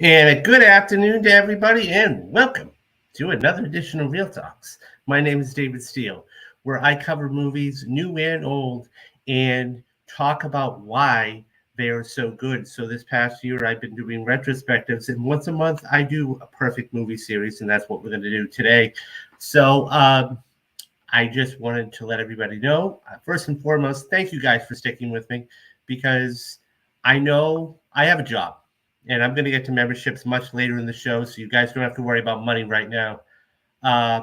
And a good afternoon to everybody, and welcome to another edition of Real Talks. My name is David Steele, where I cover movies, new and old, and talk about why they are so good. So, this past year, I've been doing retrospectives, and once a month, I do a perfect movie series, and that's what we're going to do today. So, I just wanted to let everybody know, first and foremost, thank you guys for sticking with me because I know I have a job and I'm going to get to memberships much later in the show. So you guys don't have to worry about money right now,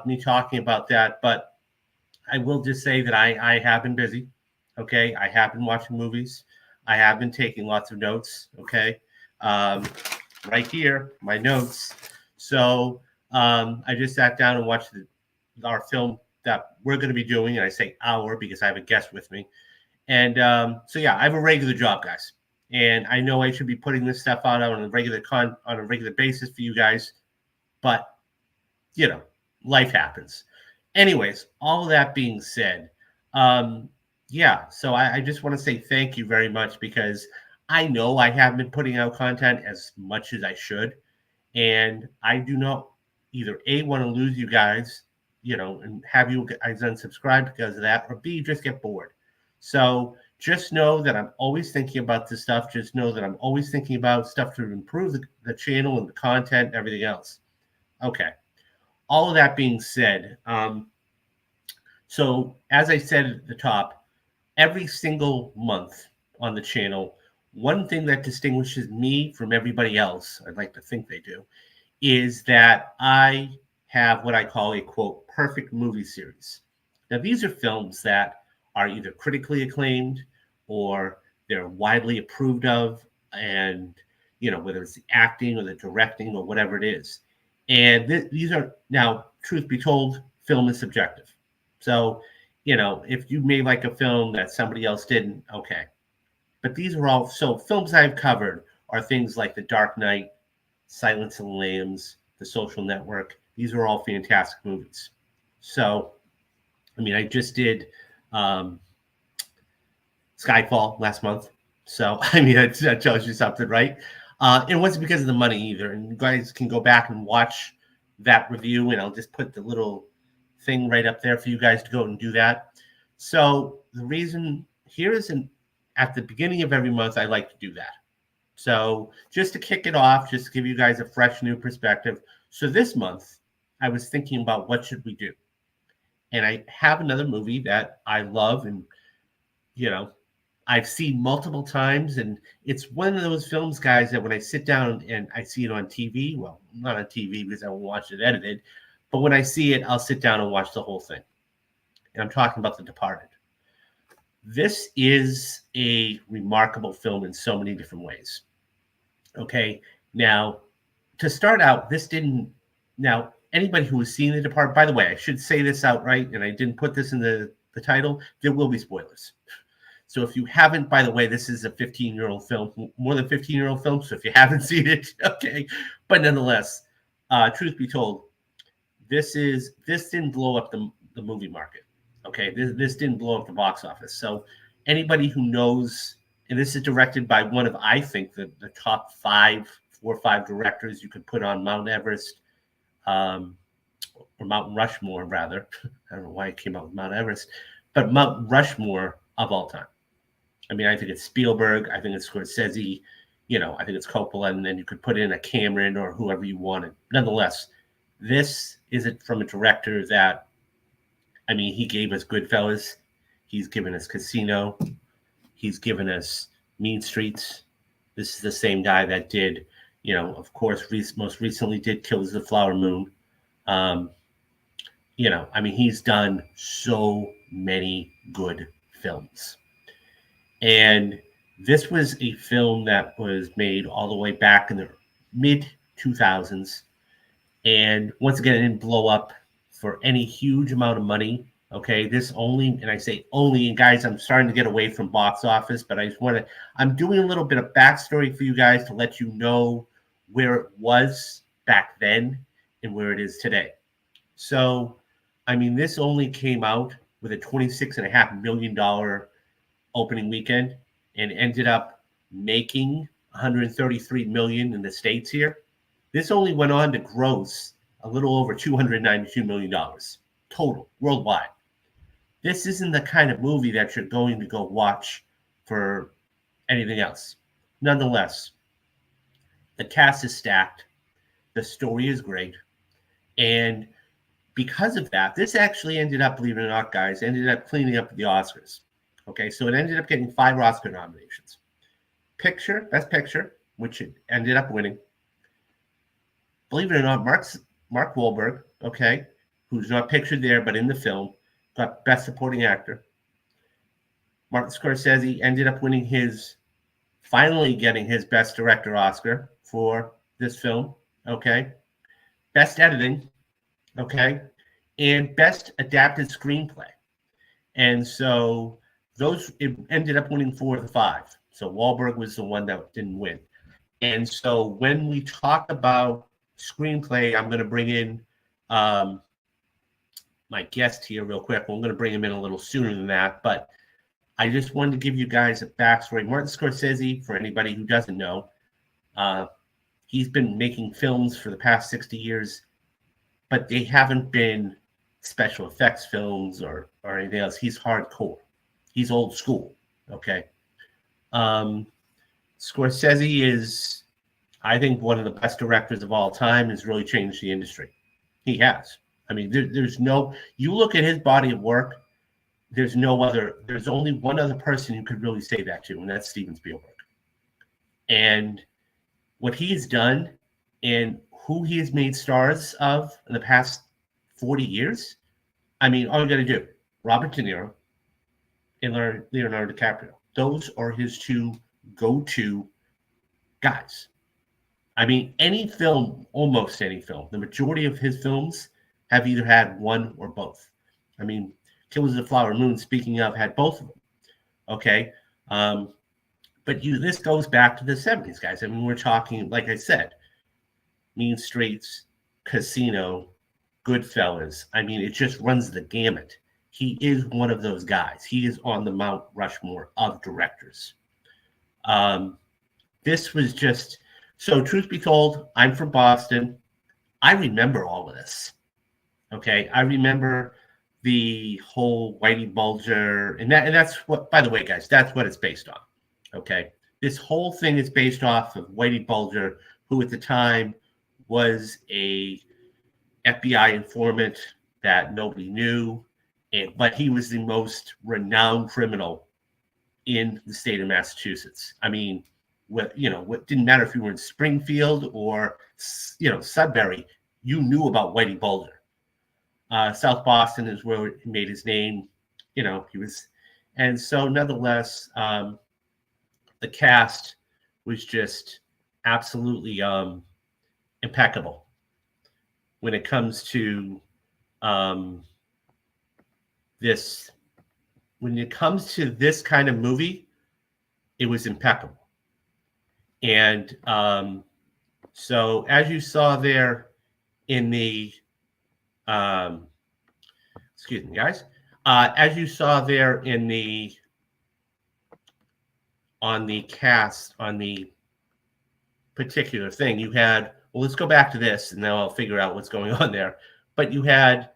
me talking about that. But I will just say that I have been busy. Okay. I have been watching movies. I have been taking lots of notes. Okay. Um, right here, my notes. So I just sat down and watched our film that we're going to be doing. And I say our because I have a guest with me. And so, yeah, I have a regular job, guys. And I know I should be putting this stuff out on a regular basis for you guys. But, you know, life happens. Anyways, all of that being said, um, yeah, so I just want to say thank you very much because I know I haven't been putting out content as much as I should. And I do not either A, want to lose you guys, and have you guys unsubscribe because of that, or B, just get bored. So just know that I'm always thinking about this stuff. Just know that I'm always thinking about stuff to improve the channel and the content and everything else. Okay. All of that being said, so as I said at the top, every single month on the channel, one thing that distinguishes me from everybody else, I'd like to think they do, is that I have what I call a quote perfect movie series. Now, these are films that are either critically acclaimed or they're widely approved of, and whether it's the acting or the directing or whatever it is. And these are now, truth be told, film is subjective. So, if you may like a film that somebody else didn't, okay. But these are all so films I've covered are things like The Dark Knight, Silence of the Lambs, The Social Network. These are all fantastic movies. So, I mean, I just did Skyfall last month. So, I mean, that tells you something, right? And it wasn't because of the money either. And you guys can go back and watch that review, and I'll just put the little thing right up there for you guys to go and do that. So, the reason here is at the beginning of every month, I like to do that. So just to kick it off, just to give you guys a fresh new perspective. So this month, I was thinking about what should we do? And I have another movie that I love and, I've seen multiple times. And it's one of those films, guys, that when I sit down and I see it on TV, well, not on TV because I won't watch it edited, but when I see it, I'll sit down and watch the whole thing. And I'm talking about The Departed. This is a remarkable film in so many different ways. Okay. Now, to start out, now, anybody who has seen The Departed, by the way, I should say this outright, and I didn't put this in the title, there will be spoilers. So if you haven't, by the way, this is a 15-year-old film, more than 15-year-old film. So if you haven't seen it, okay. But nonetheless, truth be told, this didn't blow up the movie market. Okay. This didn't blow up the box office. So anybody who knows, and this is directed by one of, I think, the top 4 or 5 directors you could put on Mount Everest, or Mount Rushmore, rather. I don't know why I came out with Mount Everest, but Mount Rushmore of all time. I mean, I think it's Spielberg. I think it's Scorsese. I think it's Coppola, and then you could put in a Cameron or whoever you wanted. Nonetheless, this isn't from a director that, I mean, he gave us Goodfellas. He's given us Casino. He's given us Mean Streets. This is the same guy that did, of course, most recently did Killers of the Flower Moon. I mean, he's done so many good films. And this was a film that was made all the way back in the mid 2000s. And once again, it didn't blow up for any huge amount of money. Okay, this only, and I say only, and guys, I'm starting to get away from box office, but I'm doing a little bit of backstory for you guys to let you know where it was back then and where it is today. So, I mean, this only came out with a $26.5 million opening weekend and ended up making 133 million in the States here. This only went on to gross a little over $292 million total worldwide. This isn't the kind of movie that you're going to go watch for anything else. Nonetheless, the cast is stacked. The story is great. And because of that, this actually ended up, believe it or not, guys, ended up cleaning up the Oscars. Okay, so it ended up getting 5 Oscar nominations. Best Picture, which it ended up winning. Believe it or not, Mark Wahlberg, okay, who's not pictured there but in the film, got Best Supporting Actor. Martin Scorsese ended up finally getting his Best Director Oscar for this film, okay. Best Editing, okay, and Best Adapted Screenplay. And so it ended up winning 4 of the 5. So Wahlberg was the one that didn't win. And so when we talk about screenplay, I'm going to bring in my guest here real quick. I'm going to bring him in a little sooner than that, but I just wanted to give you guys a backstory. Martin Scorsese, for anybody who doesn't know, he's been making films for the past 60 years, but they haven't been special effects films or anything else. He's hardcore. He's old school, okay? Scorsese is, I think, one of the best directors of all time, has really changed the industry. He has. I mean, there's no, you look at his body of work, there's only one other person who could really say that to, and that's Steven Spielberg. And what he has done and who he has made stars of in the past 40 years, I mean, all you got to do, Robert De Niro and Leonardo DiCaprio. Those are his 2 go-to guys. I mean, almost any film, the majority of his films have either had one or both. I mean, Killers of the Flower Moon, speaking of, had both of them. Okay. But this goes back to the 70s, guys. I mean, we're talking, like I said, Mean Streets, Casino, Goodfellas. I mean, it just runs the gamut. He is one of those guys. He is on the Mount Rushmore of directors. This was just, so truth be told, I'm from Boston. I remember all of this. Okay. I remember the whole Whitey Bulger, and that's what, by the way, guys, that's what it's based on. Okay. This whole thing is based off of Whitey Bulger, who at the time was a FBI informant that nobody knew, but he was the most renowned criminal in the state of Massachusetts. I mean, what didn't matter if you were in Springfield or Sudbury, you knew about Whitey Bulger. South Boston is where he made his name. He was, and so nonetheless, the cast was just absolutely impeccable when it comes to this. When it comes to this kind of movie, it was impeccable. And so as you saw there in the excuse me, guys. As you saw there on the cast, on the particular thing, you had, well, let's go back to this and then I'll figure out what's going on there. But you had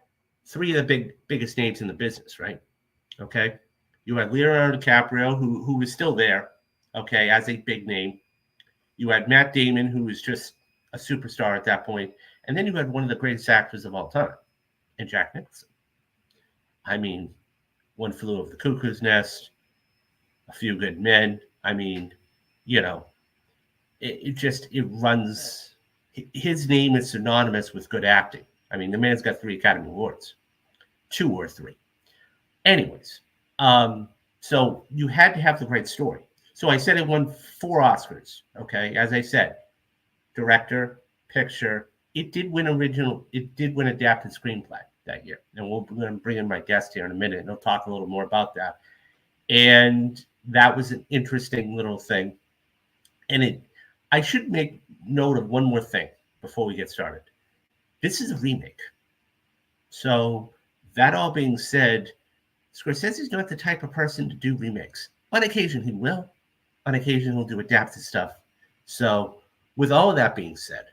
3 of the biggest names in the business, right? Okay. You had Leonardo DiCaprio, who was still there, okay, as a big name. You had Matt Damon, who was just a superstar at that point. And then you had one of the greatest actors of all time, and Jack Nicholson. I mean, One Flew Over the Cuckoo's Nest, A Few Good Men. I mean, it runs. His name is synonymous with good acting. I mean, the man's got 3 Academy Awards, 2 or 3. Anyways, so you had to have the right story. So I said it won 4 Oscars. Okay, as I said, director, picture. It did win adapted screenplay that year. And we're going to bring in my guest here in a minute, and he'll talk a little more about that. And that was an interesting little thing. And I should make note of one more thing before we get started. This is a remake. So that all being said, Scorsese's not the type of person to do remakes. On occasion, he will. On occasion, he'll do adapted stuff. So with all of that being said,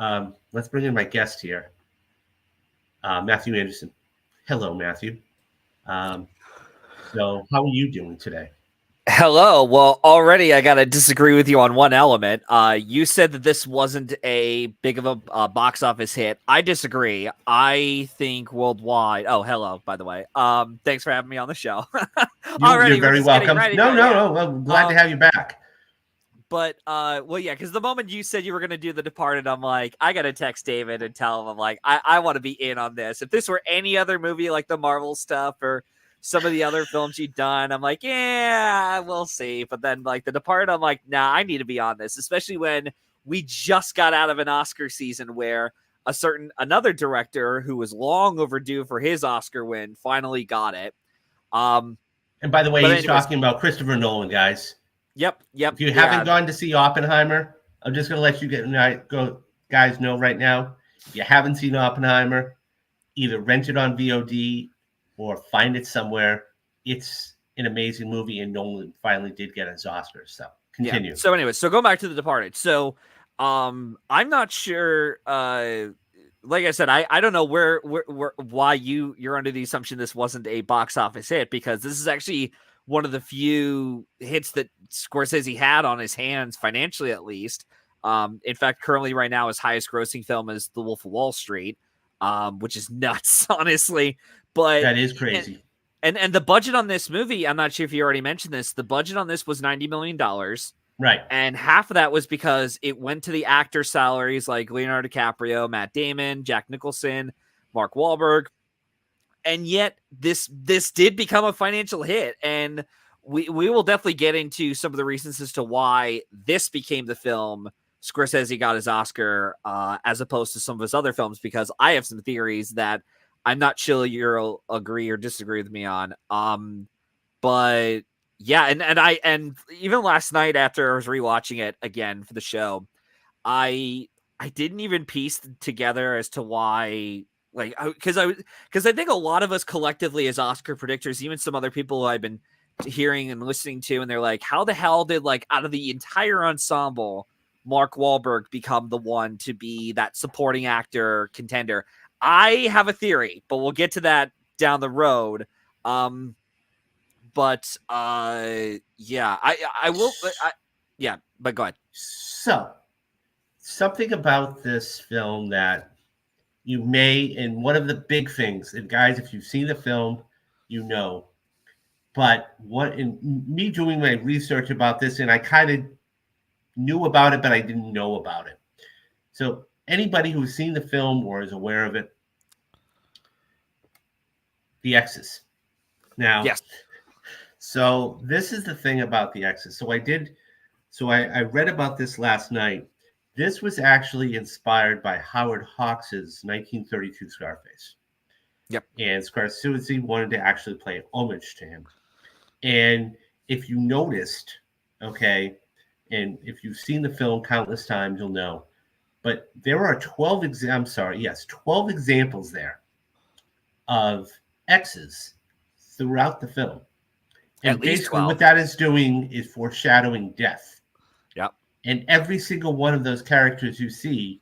Let's bring in my guest here, Matthew Anderson. Hello, Matthew. Um, so, how are you doing today? Hello. Well, already I gotta disagree with you on one element. You said that this wasn't a big of a box office hit. I disagree. I think worldwide. Oh, hello, by the way. Thanks for having me on the show. You're Already, we're very just getting welcome. right into No, it. no, Yeah. no. I'm glad to have you back. But well, yeah, because the moment you said you were gonna do The Departed, I'm like, I gotta text David and tell him, I'm like, I want to be in on this. If this were any other movie like the Marvel stuff or some of the other films you've done, I'm like, yeah, we'll see. But then like The Departed, I'm like, nah, I need to be on this, especially when we just got out of an Oscar season where another director who was long overdue for his Oscar win finally got it. Um, And by the way, but he's anyways, talking about Christopher Nolan, guys. yep, If you haven't yeah, gone to see Oppenheimer, I'm just going to let you guys know right now. If you haven't seen Oppenheimer, either rent it on VOD or find it somewhere. It's an amazing movie, and Nolan finally did get his Oscar. So yeah. continue. So anyways, so going back to The Departed. So I'm not sure like I said, I don't know where why you're under the assumption this wasn't a box office hit, because this is actually one of the few hits that Scorsese had on his hands, financially at least. In fact, currently right now his highest grossing film is The Wolf of Wall Street, which is nuts, honestly. But That is crazy. and the budget on this movie, I'm not sure if you already mentioned this, the budget on this was $90 million. Right. And half of that was because it went to the actor salaries like Leonardo DiCaprio, Matt Damon, Jack Nicholson, Mark Wahlberg. And yet this did become a financial hit. And we will definitely get into some of the reasons as to why this became the film Scorsese got his Oscar, as opposed to some of his other films, because I have some theories that I'm not sure you'll agree or disagree with me on. But yeah, and even last night after I was rewatching it again for the show, I didn't even piece together as to why, like, because I think a lot of us collectively as Oscar predictors, even some other people who I've been hearing and listening to, and they're like, how the hell did, like, out of the entire ensemble, Mark Wahlberg become the one to be that supporting actor contender? I have a theory, but we'll get to that down the road. But yeah, I will. Yeah, but go ahead. So, something about this film that you may, and one of the big things, and guys, if you've seen the film, you know, but what in me doing my research about this, and I kind of knew about it, but I didn't know about it. So, anybody who's seen the film or is aware of it, the X's. Now, Yes. so this is the thing about the X's. I read about this last night. This was actually inspired by Howard Hawks's 1932 Scarface. Yep. And Scorsese wanted to actually pay homage to him. And if you noticed, okay, and if you've seen the film countless times, you'll know. But there are 12 examples there of X's throughout the film. At And least basically 12. what that is doing is foreshadowing death. Yep. And every single one of those characters you see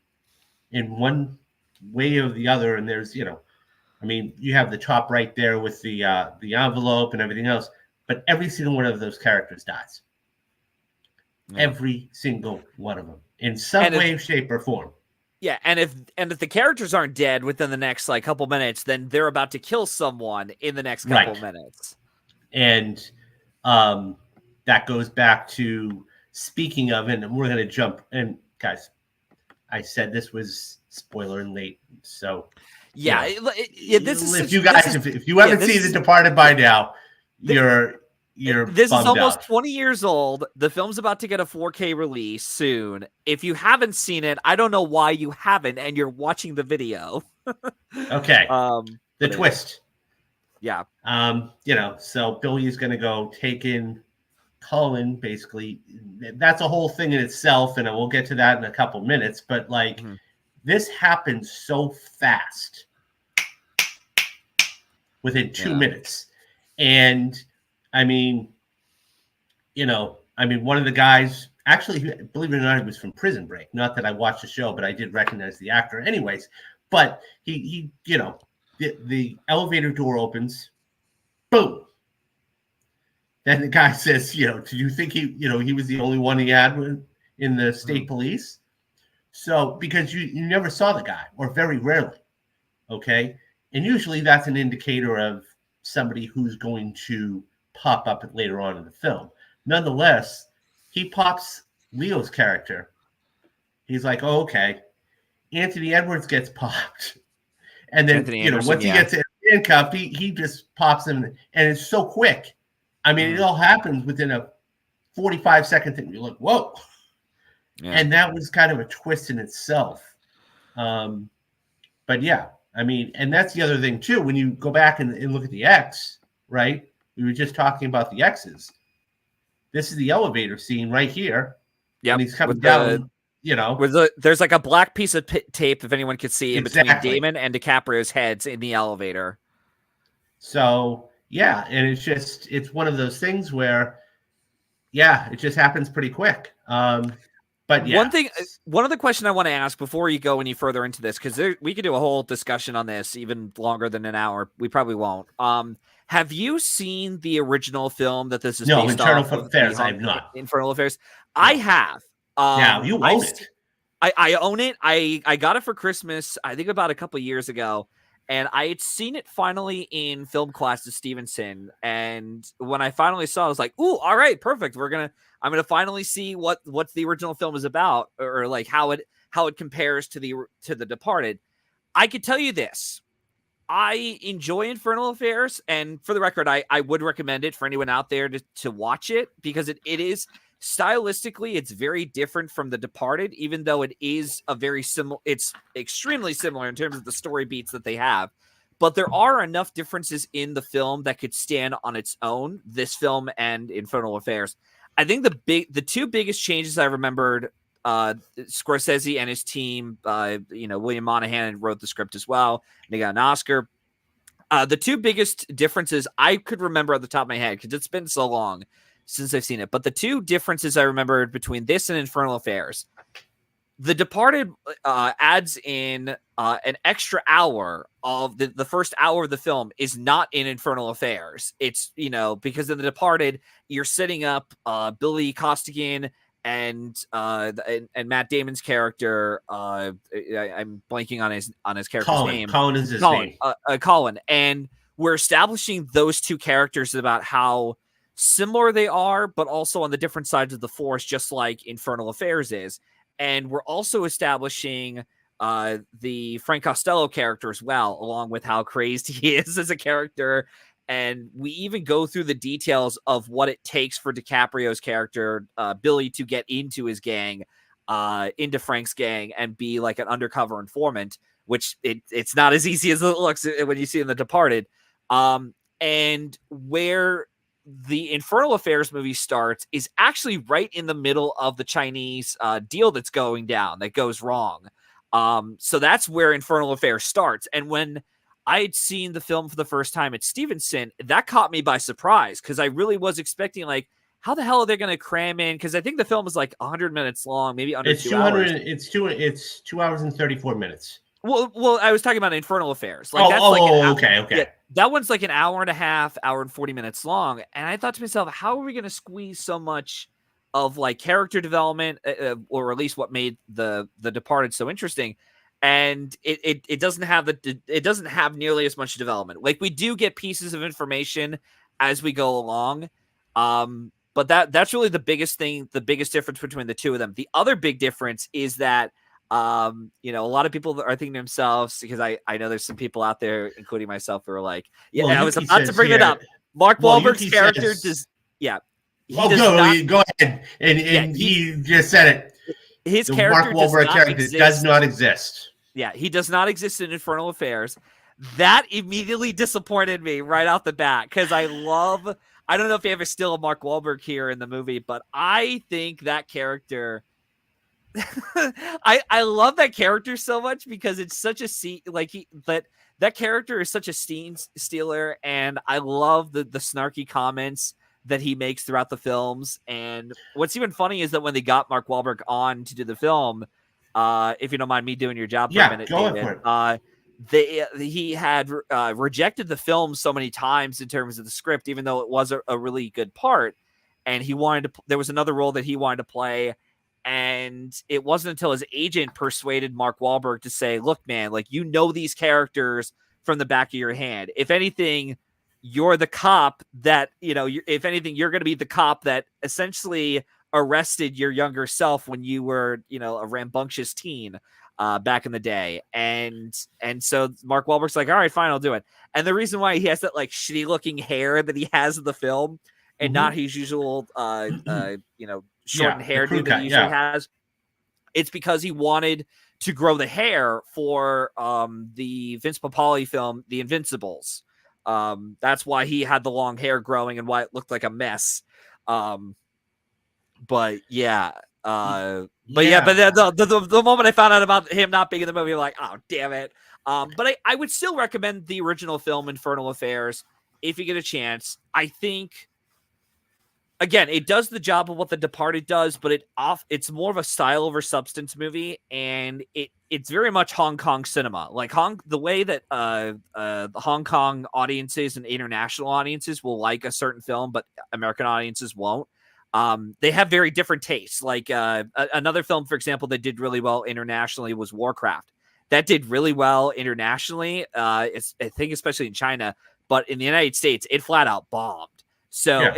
in one way or the other, and there's, I mean, you have the top right there with the envelope and everything else, but every single one of those characters dies. Yeah. Every single one of them in some way, shape, or form. Yeah, and if the characters aren't dead within the next like couple minutes, then they're about to kill someone in the next couple minutes. And that goes back to, speaking of, and we're going to jump. And guys, I said this was spoiler and late, so yeah, this is if you haven't seen The Departed by now, you're this is almost out. 20 years old. The film's about to get a 4K release soon. If you haven't seen it, I don't know why you haven't, and you're watching the video. Okay. The twist. Yeah. So Billy's gonna go take in Cullen, basically. That's a whole thing in itself, and we'll get to that in a couple minutes. But this happened so fast, within 2 minutes. And I mean, one of the guys, Actually, believe it or not, he was from Prison Break. Not that I watched the show, but I did recognize the actor. Anyways, but he the elevator door opens, boom. Then the guy says, do you think he was the only one he had in the state police? So because you never saw the guy, or very rarely, okay, and usually that's an indicator of somebody who's going to pop up later on in the film. Nonetheless, he pops Leo's character. He's like, oh, okay. Anthony Edwards gets popped. And then, Anthony Anderson, once he gets handcuffed, he just pops him. And it's so quick. I mean, it all happens within a 45-second thing. You're like, whoa. Yeah. And that was kind of a twist in itself. But yeah, I mean, and that's the other thing, too. When you go back and look at the X, right? We were just talking about the X's. This is the elevator scene right here. Yeah. And he's coming down. There's like a black piece of tape, if anyone could see, in between Damon and DiCaprio's heads in the elevator. So, yeah, and it's one of those things where, yeah, it just happens pretty quick. But yeah. One other question I want to ask before you go any further into this, because we could do a whole discussion on this even longer than an hour. We probably won't. Have you seen the original film that this is based Internal off Affairs, I have not. Infernal Affairs? No. I have. Yeah, you own it. I own it. I got it for Christmas, I think about a couple of years ago, and I had seen it finally in film class with Stevenson. And when I finally saw it, I was like, ooh, all right, perfect. I'm gonna finally see what the original film is about, or like how it compares to the Departed. I could tell you this. I enjoy Infernal Affairs, and for the record, I would recommend it for anyone out there to watch it, because it is stylistically, it's very different from The Departed, even though it is it's extremely similar in terms of the story beats that they have. But there are enough differences in the film that could stand on its own, this film and Infernal Affairs. I think the two biggest changes I remembered, Scorsese and his team, William Monahan wrote the script as well, and he got an Oscar. The two biggest differences I could remember at the top of my head, because it's been so long since I've seen it, but the two differences I remembered between this and Infernal Affairs, The Departed adds in an extra hour of the first hour of the film is not in Infernal Affairs. It's, because in The Departed, you're setting up Billy Costigan and Matt Damon's character. I'm blanking on his character's name. Colin is his name. Colin. And we're establishing those two characters about how similar they are, but also on the different sides of the force, just like Infernal Affairs is. And we're also establishing the Frank Costello character as well, along with how crazed he is as a character. And we even go through the details of what it takes for DiCaprio's character, Billy, to get into his gang, into Frank's gang, and be like an undercover informant, which it's not as easy as it looks when you see in The Departed. And where the Infernal Affairs movie starts is actually right in the middle of the Chinese deal that's going down, that goes wrong. So that's where Infernal Affairs starts. And when I had seen the film for the first time at Stevenson, that caught me by surprise, because I really was expecting, like, how the hell are they going to cram in? Because I think the film is like 100 minutes long, maybe under 2 hours. It's 2 hours and 34 minutes. Well, I was talking about Infernal Affairs. Like, okay. Yeah, that one's like an hour and a half, hour and 40 minutes long. And I thought to myself, how are we going to squeeze so much of like character development, or at least what made the Departed so interesting? And it doesn't have nearly as much development. Like, we do get pieces of information as we go along. But that's really the biggest thing, the biggest difference between the two of them. The other big difference is that a lot of people are thinking to themselves, because I know there's some people out there, including myself, who are like, I was about to bring it up. Mark Wahlberg's character go ahead. And he just said it. His character Mark Wahlberg character does not exist. Yeah, he does not exist in Infernal Affairs. That immediately disappointed me right off the bat, because I don't know if you ever still a Mark Wahlberg here in the movie, but I think that character I love that character so much, because it's such a that character is such a scene stealer, and I love the snarky comments that he makes throughout the films. And what's even funny is that when they got Mark Wahlberg on to do the film, if you don't mind me doing your job for a minute, go David, for it. he had rejected the film so many times in terms of the script, even though it was a really good part. And he wanted to, there was another role that he wanted to play. And it wasn't until his agent persuaded Mark Wahlberg to say, look, man, like, you know, these characters from the back of your hand. If anything, you're the cop that, you know, if anything, you're going to be the cop that essentially arrested your younger self when you were, you know, a rambunctious teen back in the day. And so Mark Wahlberg's like, all right, fine, I'll do it. And the reason why he has that like shitty looking hair that he has in the film and not his usual, you know, shortened the hairdo crew that he cut, usually has, it's because he wanted to grow the hair for the Vince Papale film, The Invincibles. That's why he had the long hair growing and why it looked like a mess. But yeah, but the moment I found out about him not being in the movie, I'm like, oh, damn it. But I would still recommend the original film, Infernal Affairs, if you get a chance. I think, again, it does the job of what The Departed does, but it's more of a style over substance movie, and it's very much Hong Kong cinema. Like the way that the Hong Kong audiences and international audiences will like a certain film, but American audiences won't. They have very different tastes. Like another film, for example, that did really well internationally was Warcraft. That did really well internationally. I think especially in China, but in the United States, it flat out bombed. So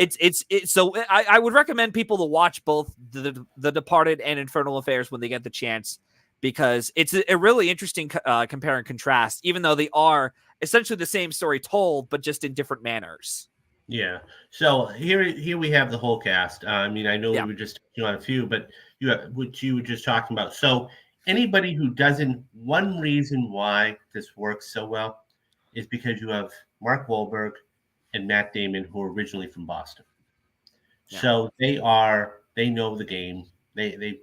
so I would recommend people to watch both the Departed and Infernal Affairs when they get the chance, because it's a really interesting compare and contrast, even though they are essentially the same story told, but just in different manners. Yeah. So here we have the whole cast. I mean, I know we Yeah. were just touching on a few, but what you were just talking about. So anybody who doesn't, one reason why this works so well is because you have Mark Wahlberg and Matt Damon, who are originally from Boston. Yeah. So they know the game. They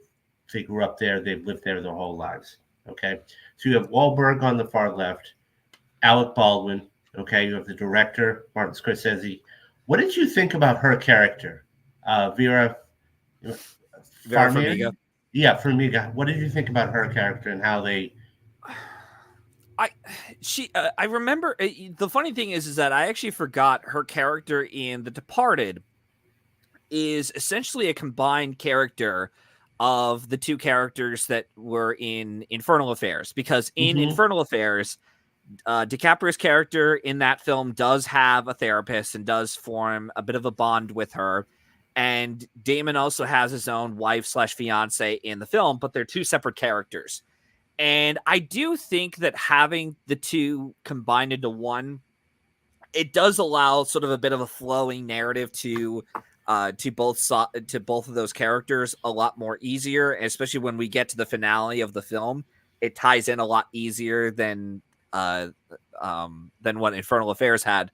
grew up there. They've lived there their whole lives. Okay. So you have Wahlberg on the far left, Alec Baldwin. Okay. You have the director, Martin Scorsese. What did you think about her character, Vera Farmiga? Farmiga? Yeah, Farmiga. What did you think about her character and how they? I remember the funny thing is that I actually forgot her character in The Departed is essentially a combined character of the two characters that were in Infernal Affairs, because in Infernal Affairs, DiCaprio's character in that film does have a therapist and does form a bit of a bond with her. And Damon also has his own wife/fiance in the film, but they're two separate characters. And I do think that having the two combined into one, it does allow sort of a bit of a flowing narrative to both of those characters a lot more easier, especially when we get to the finale of the film. It ties in a lot easier than what Infernal Affairs had.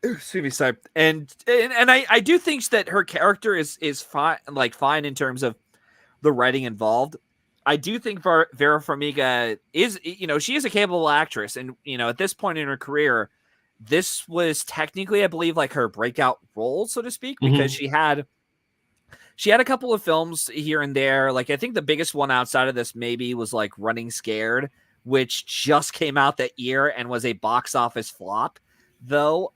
Excuse me, sorry. And I do think that her character is fine in terms of the writing involved. I do think Vera Farmiga is, she is a capable actress, and at this point in her career, this was technically, I believe, like her breakout role, so to speak, because she had a couple of films here and there. Like, I think the biggest one outside of this maybe was like Running Scared, which just came out that year and was a box office flop, though.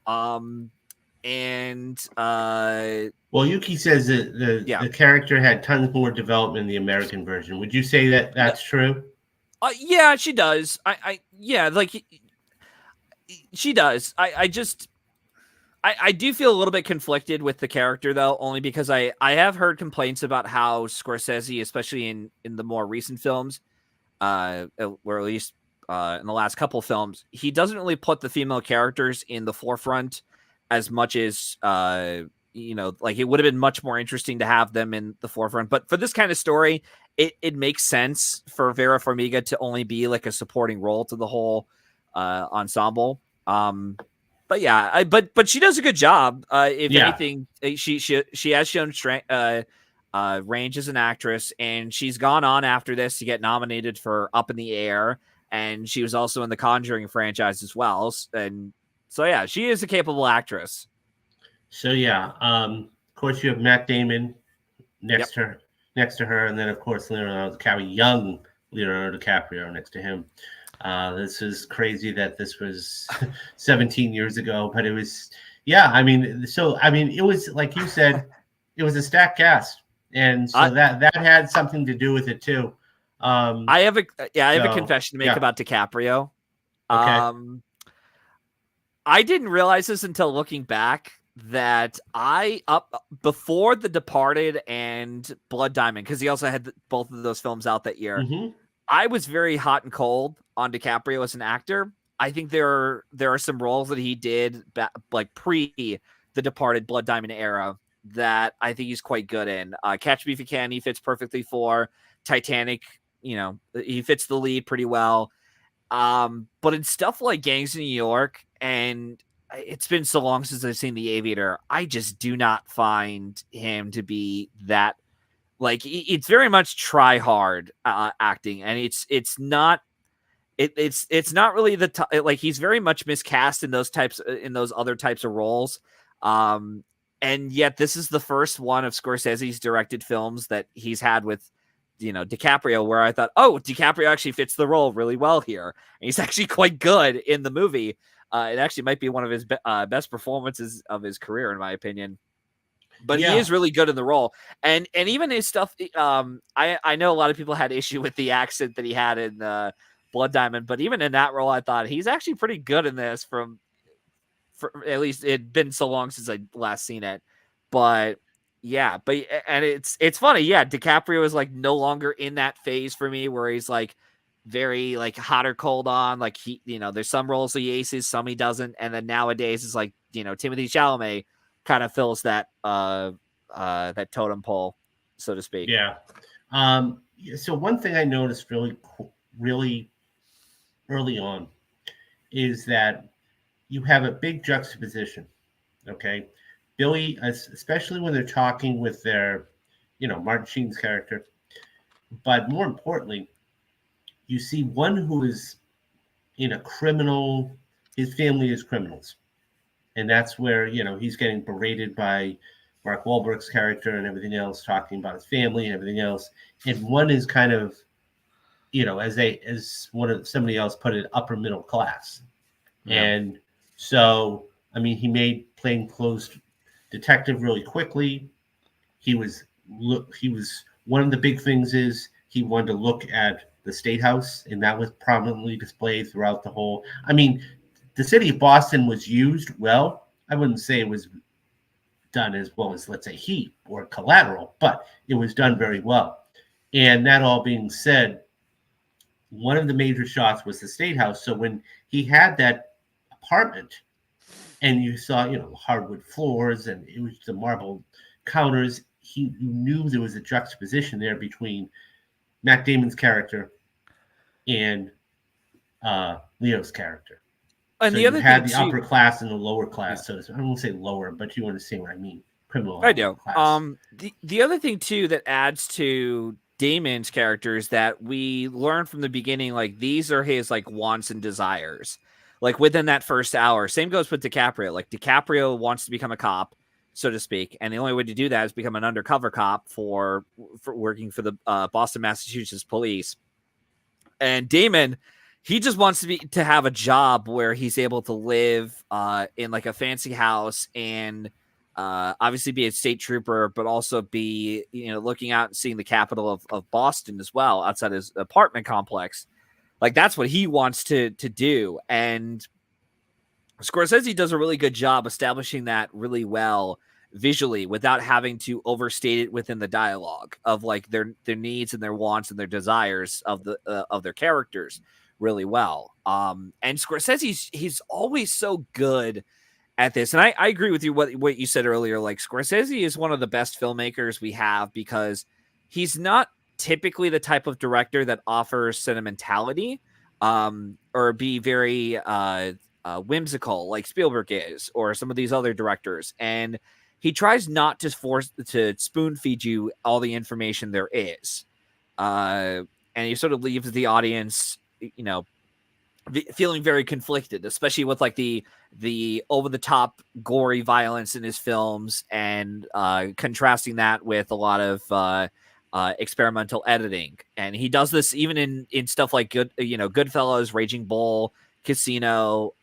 Well, Yuki says that the character had tons more development in the American version. Would you say that that's true? Yeah, she does. She does. I do feel a little bit conflicted with the character, though, only because I have heard complaints about how Scorsese, especially in the more recent films, or at least in the last couple films, he doesn't really put the female characters in the forefront as much as like it would have been much more interesting to have them in the forefront. But for this kind of story, it makes sense for Vera Farmiga to only be like a supporting role to the whole ensemble. But yeah, but she does a good job. If anything, she has shown strength, range as an actress, and she's gone on after this to get nominated for Up in the Air, and she was also in the Conjuring franchise as well. And so yeah, she is a capable actress. So yeah, of course you have Matt Damon Yep. next to her, and then of course Leonardo DiCaprio, young Leonardo DiCaprio next to him. This is crazy that this was 17 years ago, but it was, yeah. I mean, so I mean, it was like you said, it was a stacked cast, and I so that had something to do with it too. Um, I have a I have a so confession to make yeah, about DiCaprio. okay. Um, I didn't realize this until looking back that I up before The Departed and Blood Diamond, because he also had both of those films out that year. Mm-hmm. I was very hot and cold on DiCaprio as an actor. I think there are some roles that he did like pre The Departed, Blood Diamond era that I think he's quite good in. Catch Me If You Can, he fits perfectly for. Titanic, he fits the lead pretty well. But in stuff like Gangs in New York, and it's been so long since I've seen The Aviator, I just do not find him to be that, like, it's very much try hard acting, and it's not really like, he's very much miscast in those other types of roles. Um, and yet this is the first one of Scorsese's directed films that he's had with, DiCaprio, where I thought, oh, DiCaprio actually fits the role really well here. And he's actually quite good in the movie. It actually might be one of his best performances of his career, in my opinion. But he Yeah, is really good in the role, and even his stuff. I know a lot of people had issue with the accent that he had in Blood Diamond, but even in that role, I thought he's actually pretty good in this. For at least it'd been so long since I last seen it, but yeah, and it's funny, yeah. DiCaprio is like no longer in that phase for me where he's like very like hot or cold on, like there's some roles he aces, some he doesn't, and then nowadays it's like Timothy Chalamet kind of fills that totem pole, so to speak. yeah. So one thing I noticed really early on is that you have a big juxtaposition. Okay, Billy, especially when they're talking with their, Martin Sheen's character, but more importantly, you see one who is in a criminal. His family is criminals, and that's where he's getting berated by Mark Wahlberg's character and everything else, talking about his family and everything else. And one is kind of, as somebody else put it, upper middle class. Yeah. And so, I mean, he made plainclothes detective really quickly. He was one of the big things is he wanted to look at the state house, and that was prominently displayed throughout the whole. I mean, the city of Boston was used well. I wouldn't say it was done as well as, let's say, Heat or Collateral, but it was done very well. And that all being said, one of the major shots was the state house. So when he had that apartment and you saw, hardwood floors and it was the marble counters, you knew there was a juxtaposition there between Matt Damon's character and Leo's character. And So the you other thing had the too, upper class and the lower yeah, class. So I won't say lower, but you understand what I mean. Criminal I upper do. class. The other thing too that adds to Damon's character is that we learn from the beginning, like, these are his like wants and desires. Like within that first hour. Same goes with DiCaprio. Like DiCaprio wants to become a cop, so to speak, and the only way to do that is become an undercover cop for working for the Boston, Massachusetts police. And Damon, he just wants to have a job where he's able to live in like a fancy house and obviously be a state trooper, but also be looking out and seeing the capital of Boston as well outside his apartment complex. Like that's what he wants to do, and Scorsese does a really good job establishing that really well visually without having to overstate it within the dialogue of like their needs and their wants and their desires of their characters really well. And Scorsese's he's always so good at this. And I agree with you what you said earlier. Like Scorsese is one of the best filmmakers we have because he's not typically the type of director that offers sentimentality or be very whimsical like Spielberg is or some of these other directors. And he tries not to spoon feed you all the information there is. And he sort of leaves the audience, feeling very conflicted, especially with like the over the top gory violence in his films, and contrasting that with a lot of experimental editing. And he does this even in stuff like Goodfellas, Raging Bull, Casino,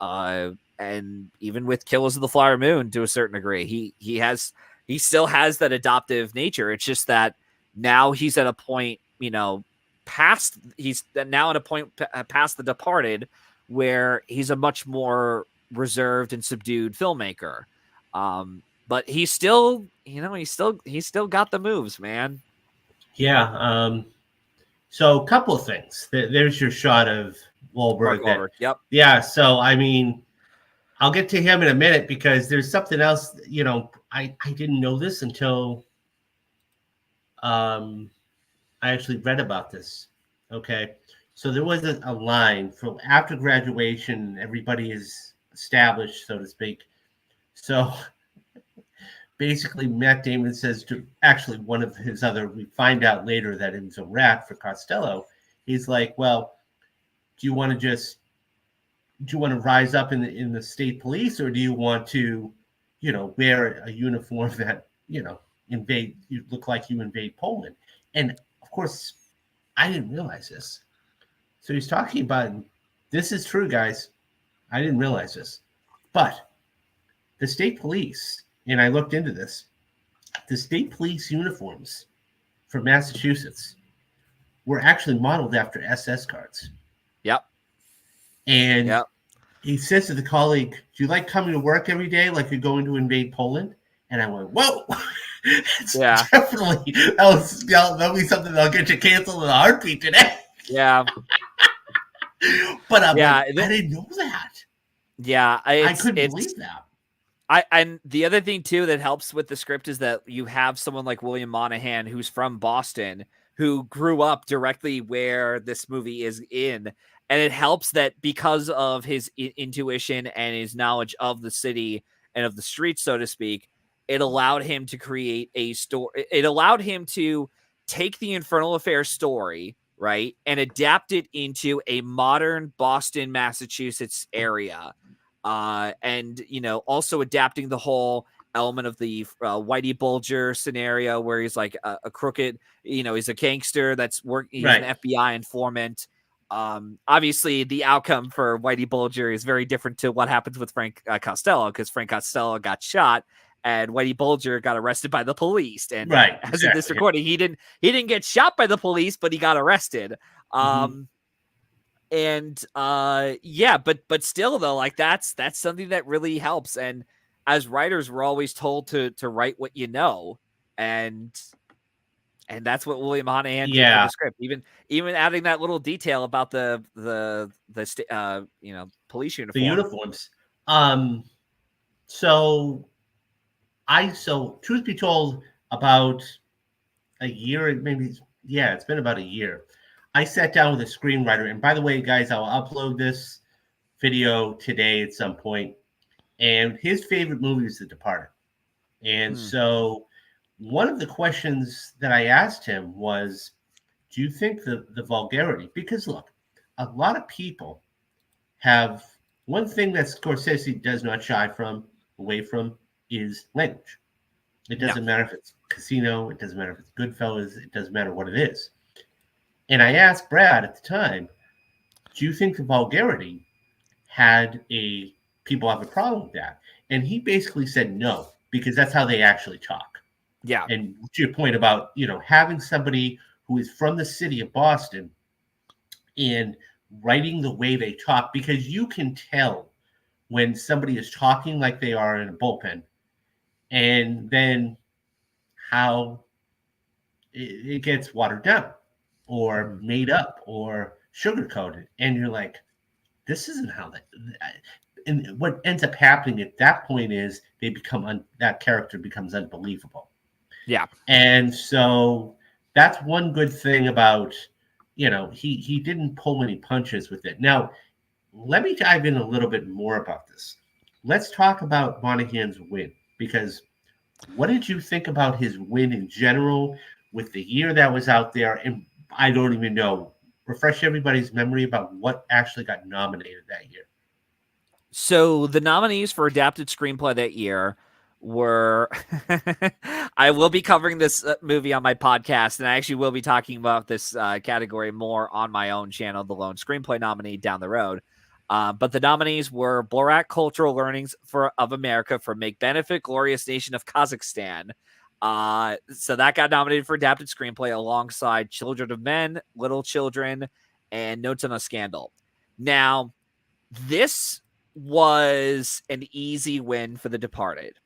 and even with Killers of the Flower Moon to a certain degree. He still has that adoptive nature. It's just that now he's at a point, he's now at a point past The Departed, where he's a much more reserved and subdued filmmaker. But he's still, he's still got the moves, man. Yeah. So a couple of things. There's your shot of Mark Wahlberg. Wahlberg. Yep. Yeah. So I mean, I'll get to him in a minute because there's something else. I didn't know this until I actually read about this. Okay. So there was a line from after graduation, everybody is established, so to speak. So basically, Matt Damon says to actually one of his other, we find out later that it was a rat for Costello. He's like, well, do you want to rise up in the state police, or do you want to, wear a uniform that, you look like you invade Poland? And of course, I didn't realize this. So he's talking about, this is true, guys. I didn't realize this. But the state police, and I looked into this, the state police uniforms for Massachusetts were actually modeled after SS cards. Yep. And yep. He says to the colleague, do you like coming to work every day like you're going to invade Poland? And I went, whoa. Yeah. Definitely. That'll be something that'll get you canceled in a heartbeat today. Yeah. But I didn't know that. Yeah. I couldn't believe that. And the other thing too that helps with the script is that you have someone like William Monahan, who's from Boston, who grew up directly where this movie is in. And it helps that because of his intuition and his knowledge of the city and of the streets, so to speak, it allowed him to create a story. It allowed him to take the Infernal Affairs story, right, and adapt it into a modern Boston, Massachusetts area. And, also adapting the whole element of the Whitey Bulger scenario where he's like a crooked, he's a gangster that's working, he's an FBI informant. Obviously, the outcome for Whitey Bulger is very different to what happens with Frank Costello, because Frank Costello got shot and Whitey Bulger got arrested by the police. And as of this recording, he didn't get shot by the police, but he got arrested. And but still though, like that's something that really helps. And as writers, we're always told to write what you know, and that's what William Monahan did for the script. Even adding that little detail about the police uniform. The uniforms. So truth be told, about a year, maybe, it's been about a year. I sat down with a screenwriter, and by the way, guys, I'll upload this video today at some point. And his favorite movie is The Departed. And so one of the questions that I asked him was, do you think the vulgarity, because look, a lot of people have one thing that Scorsese does not shy away from is language. It doesn't matter if it's Casino, it doesn't matter if it's Goodfellas, it doesn't matter what it is. And I asked Brad at the time, do you think the vulgarity people have a problem with that? And he basically said no, because that's how they actually talk. Yeah. And to your point about, having somebody who is from the city of Boston and writing the way they talk, because you can tell when somebody is talking like they are in a bullpen, and then how it gets watered down or made up or sugar-coated. And you're like, this isn't how that. And what ends up happening at that point is they become that character becomes unbelievable. Yeah. And so that's one good thing about, he didn't pull any punches with it. Now, let me dive in a little bit more about this. Let's talk about Monahan's win, because what did you think about his win in general with the year that was out there? And I don't even know refresh everybody's memory about what actually got nominated that year. So the nominees for adapted screenplay that year were I will be covering this movie on my podcast, and I actually will be talking about this category more on my own channel, the Lone Screenplay nominee, down the road. But the nominees were Borat Cultural Learnings of America for Make Benefit, Glorious Nation of Kazakhstan. So that got nominated for adapted screenplay alongside Children of Men, Little Children, and Notes on a Scandal. Now, this was an easy win for The Departed,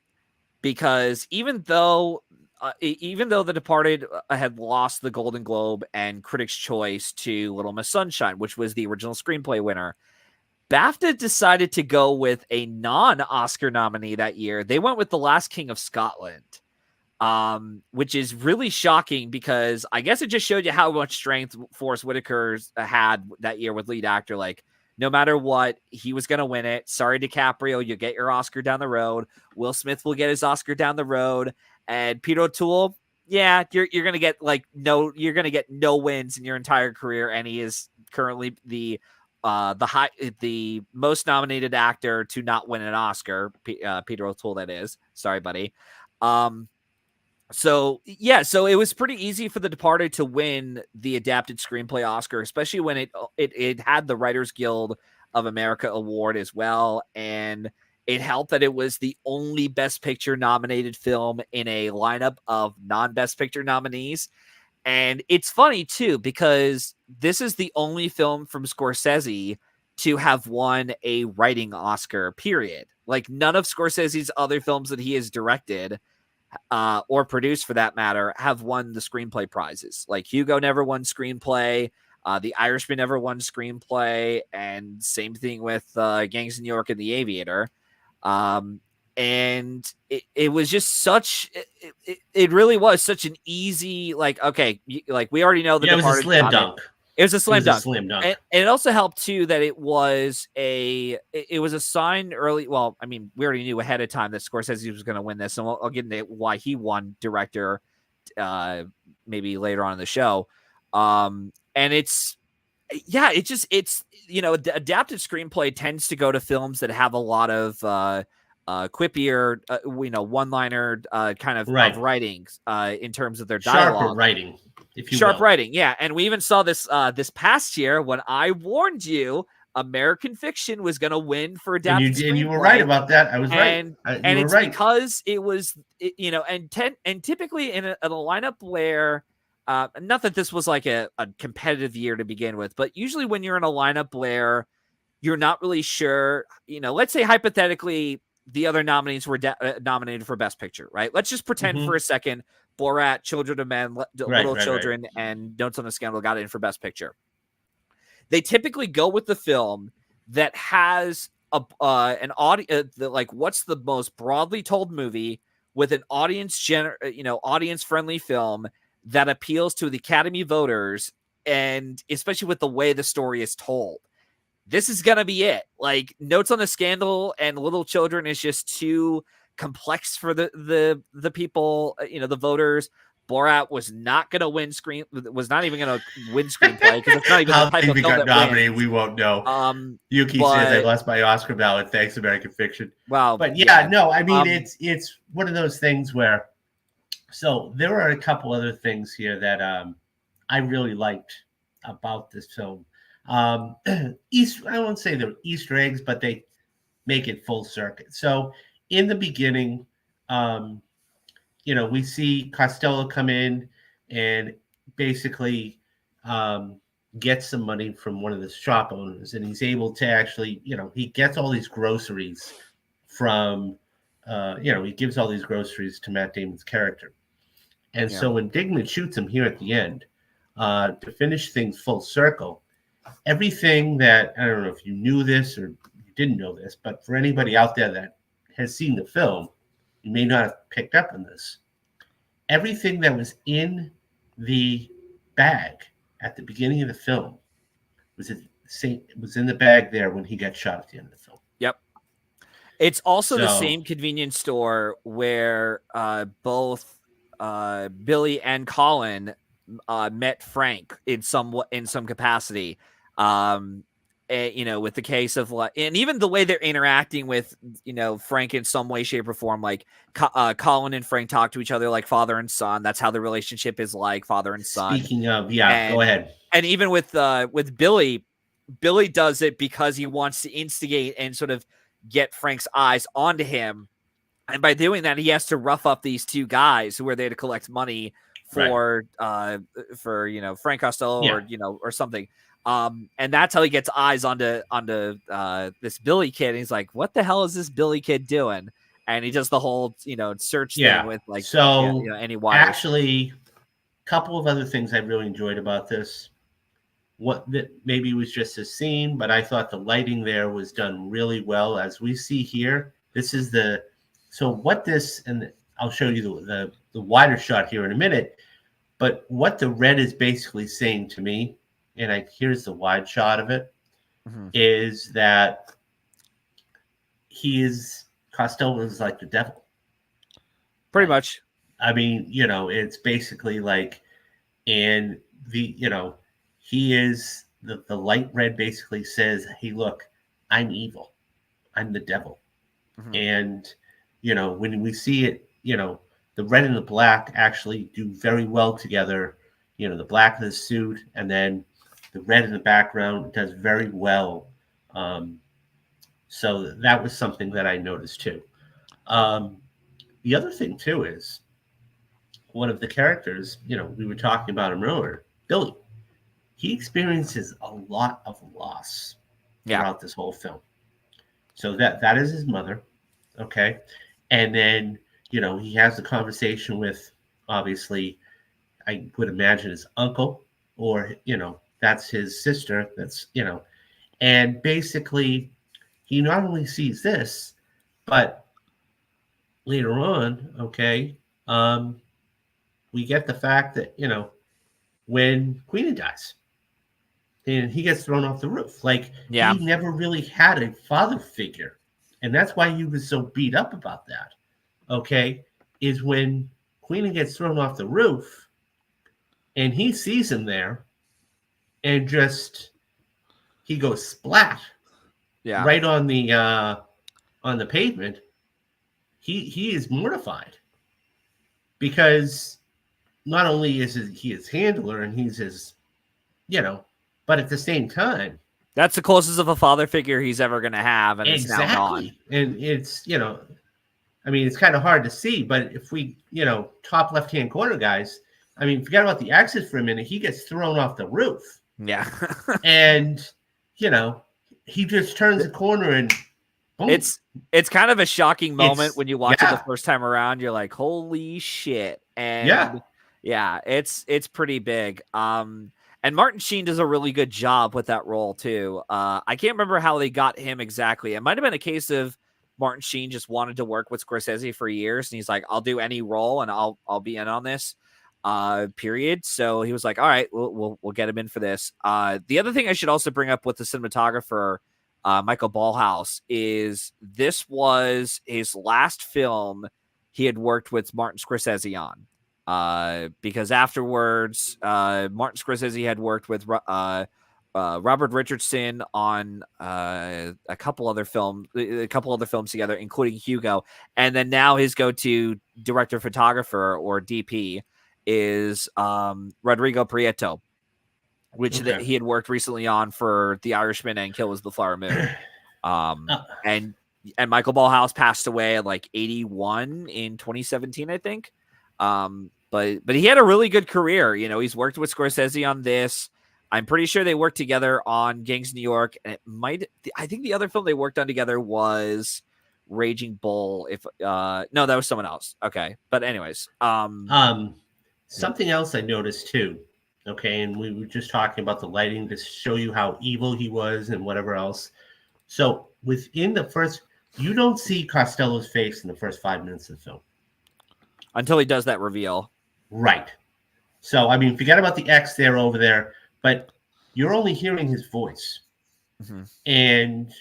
because even though The Departed had lost the Golden Globe and Critics' Choice to Little Miss Sunshine, which was the original screenplay winner, BAFTA decided to go with a non-Oscar nominee that year. They went with The Last King of Scotland, which is really shocking, because I guess it just showed you how much strength Forrest Whitaker had that year with lead actor. Like, no matter what, he was going to win it. Sorry, DiCaprio, you'll get your Oscar down the road. Will Smith will get his Oscar down the road. And Peter O'Toole, yeah, you're going to get no wins in your entire career. And he is currently the most nominated actor to not win an Oscar. Peter O'Toole, that is. Sorry, buddy. So it was pretty easy for The Departed to win the adapted screenplay Oscar, especially when it had the Writers Guild of America award as well, and it helped that it was the only Best Picture nominated film in a lineup of non-Best Picture nominees. And it's funny too, because this is the only film from Scorsese to have won a writing Oscar, period. Like, none of Scorsese's other films that he has directed or produced, for that matter, have won the screenplay prizes. Like, Hugo never won screenplay. The Irishman never won screenplay. And same thing with Gangs of New York and The Aviator. And it was just it really was such an easy, like, okay, like, we already know The Departed. It was a slam dunk. It was a slam dunk. And it also helped too that it was a sign early. Well, I mean, we already knew ahead of time that Scorsese was going to win this, and I'll get into why he won director maybe later on in the show. And it's adapted screenplay tends to go to films that have a lot of quippier, one-liner kind of writings in terms of their dialogue. Sharper writing. Writing, yeah. And we even saw this this past year when I warned you American Fiction was going to win for adapted screenplay. And you were right about that. I was right. And it's right, because it was, and typically in a lineup where, not that this was like a competitive year to begin with, but usually when you're in a lineup where you're not really sure, let's say hypothetically the other nominees were nominated for Best Picture, right? Let's just pretend for a second Borat, Children of Men, Little Children, and Notes on a Scandal got in for Best Picture. They typically go with the film that has an audience, like, what's the most broadly told movie with an audience friendly film that appeals to the Academy voters, and especially with the way the story is told. This is gonna be it. Like, Notes on a Scandal and Little Children is just too complex for the people, the voters. Borat was not going to win was not even going to win screenplay, because it's not even the type of film that nominated. We won't know. Yuki says I lost my Oscar ballot. Thanks, American Fiction. Wow. But no, I mean, it's one of those things where, so there are a couple other things here that I really liked about this film. I won't say they're Easter eggs, but they make it full circuit. So in the beginning, we see Costello come in and basically get some money from one of the shop owners, and he's able to actually, he gets all these groceries from, he gives all these groceries to Matt Damon's character. And so when Dignan shoots him here at the end, to finish things full circle, everything that, I don't know if you knew this or you didn't know this, but for anybody out there that has seen the film, you may not have picked up on this. Everything that was in the bag at the beginning of the film was in the bag there when he got shot at the end of the film. Yep. It's also the same convenience store where both Billy and Colin met Frank in some capacity. With the case of and even the way they're interacting with Frank in some way, shape, or form. Like Colin and Frank talk to each other like father and son. That's how the relationship is, like father and son. Speaking of, yeah, go And ahead. and even with Billy does it because he wants to instigate and sort of get Frank's eyes onto him. And by doing that, he has to rough up these two guys who are there to collect money Right. for Frank Costello Yeah. or something. And that's how he gets eyes onto this Billy kid. And he's like, "What the hell is this Billy kid doing?" And he does the whole search thing Yeah. with So any wires. actually, a couple of other things I really enjoyed about this. What that maybe was just a scene, but I thought the lighting there was done really well. As we see here, this is and I'll show you the wider shot here in a minute. But what the red is basically saying to me, and here's the wide shot of it, is that Costello is like the devil. Pretty much. I mean, it's basically like, and he is the light red basically says, "Hey, look, I'm evil. I'm the devil." And when we see it, the red and the black actually do very well together. The black of the suit and then the red in the background does very well. So that was something that I noticed too. The other thing too is one of the characters, we were talking about him earlier, Billy. He experiences a lot of loss throughout this whole film. So that is his mother, okay? And then, he has the conversation with, obviously, I would imagine his uncle, or, that's his sister, and basically he not only sees this, but later on, okay, we get the fact that, when Queenie dies, and he gets thrown off the roof. Like, he never really had a father figure. And that's why he was so beat up about that. Okay. Is when Queenie gets thrown off the roof and he sees him there and he goes splat right on the pavement. He is mortified because not only is he his handler and he's his, but at the same time, that's the closest of a father figure he's ever going to have, and exactly. It's now gone. And it's I mean, it's kind of hard to see, but if we top left hand corner guys, I mean, forget about the exit for a minute. He gets thrown off the roof. Yeah, and he just turns the corner and boom. It's kind of a shocking moment when you watch it the first time around. You're like, holy shit. And it's pretty big. And Martin Sheen does a really good job with that role too. I can't remember how they got him exactly. It might have been a case of Martin Sheen just wanted to work with Scorsese for years, and he's like, "I'll do any role, and I'll be in on this." Period. So he was like, "All right, we'll get him in for this." The other thing I should also bring up with the cinematographer, Michael Ballhaus, is this was his last film he had worked with Martin Scorsese on. Because afterwards, Martin Scorsese had worked with Robert Richardson on a couple other films together, including Hugo, and then now his go-to director photographer or DP is Rodrigo Prieto, which he had worked recently on for The Irishman and Kill Was the Flower Moon. And Michael Ballhaus passed away at like 81 in 2017, I think. But he had a really good career. He's worked with Scorsese on this. I'm pretty sure they worked together on Gangs of New York, and I think the other film they worked on together was Raging Bull. No, that was someone else. Okay. But anyways, something else I noticed too. Okay, and we were just talking about the lighting to show you how evil he was and whatever else. So within the first, you don't see Costello's face in the first 5 minutes of the film. Until he does that reveal. Right. So, I mean, forget about the X there over there, but you're only hearing his voice. And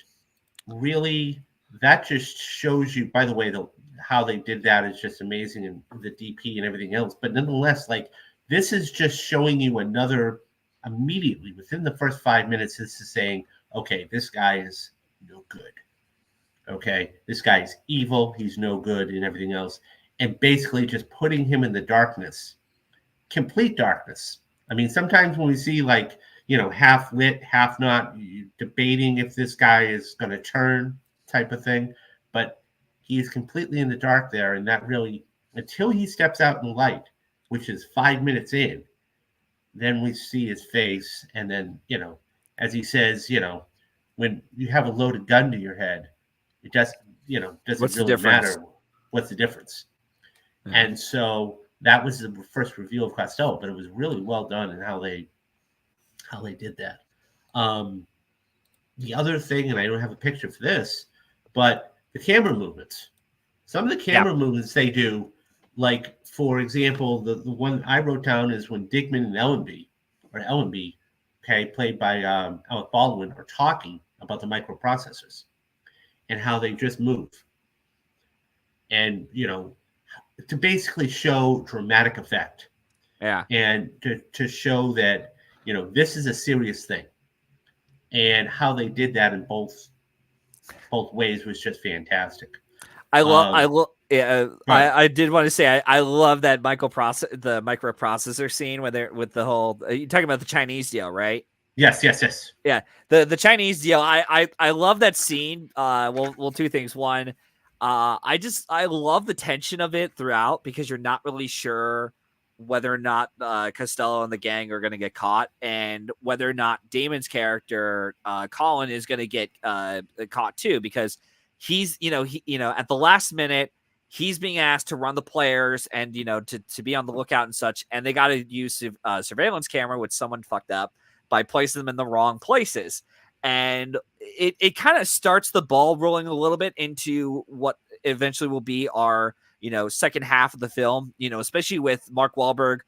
really, that just shows you, by the way, how they did that is just amazing, and the DP and everything else. But nonetheless, like, This is just showing you another immediately within the first 5 minutes. This is saying, okay, this guy is no good. Okay, this guy's evil. He's no good and everything else. And basically just putting him in the darkness, complete darkness. I mean, sometimes when we see like, half lit, half not, debating if this guy is going to turn type of thing. But he is completely in the dark there. And that really, until he steps out in the light, which is 5 minutes in, then we see his face. And then, as he says, when you have a loaded gun to your head, it just, doesn't really matter. What's the difference? Yeah. And so that was the first reveal of Costello, but it was really well done in how they did that. The other thing, and I don't have a picture for this, but the camera movements. Some of the camera movements they do, like, for example, the one I wrote down is when Digman and Ellenby, okay, played by Alec Baldwin, are talking about the microprocessors and how they just move. And, to basically show dramatic effect. Yeah. And to show that, this is a serious thing. And how they did that in both ways was just fantastic. I did want to say I love that the microprocessor scene where they're with the whole. You're talking about the Chinese deal, right? Yes. Yeah, the Chinese deal. I love that scene. Well, two things. One, I love the tension of it throughout because you're not really sure whether or not Costello and the gang are going to get caught, and whether or not Damon's character Colin is going to get caught too, because he's at the last minute he's being asked to run the players and to be on the lookout and such, and they got to use surveillance camera, which someone fucked up by placing them in the wrong places. And it kind of starts the ball rolling a little bit into what eventually will be our, second half of the film, especially with Mark Wahlberg,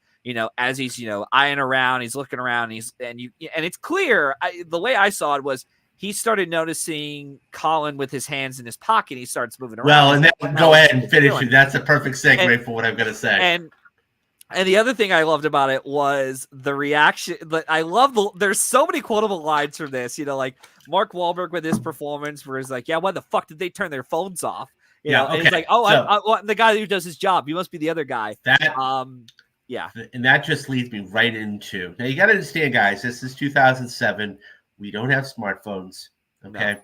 as he's, eyeing around, he's looking around, and it's clear. The way I saw it was he started noticing Colin with his hands in his pocket. He starts moving around. Well, and then go ahead and finish it. That's a perfect segue for what I'm going to say. And the other thing I loved about it was the reaction. I love there's so many quotable lines from this, like Mark Wahlberg with his performance where he's like, yeah, why the fuck did they turn their phones off? And he's like, oh, I'm the guy who does his job. You must be the other guy. Yeah. And that just leads me right into, now you got to understand, guys, this is 2007. We don't have smartphones. Okay. No.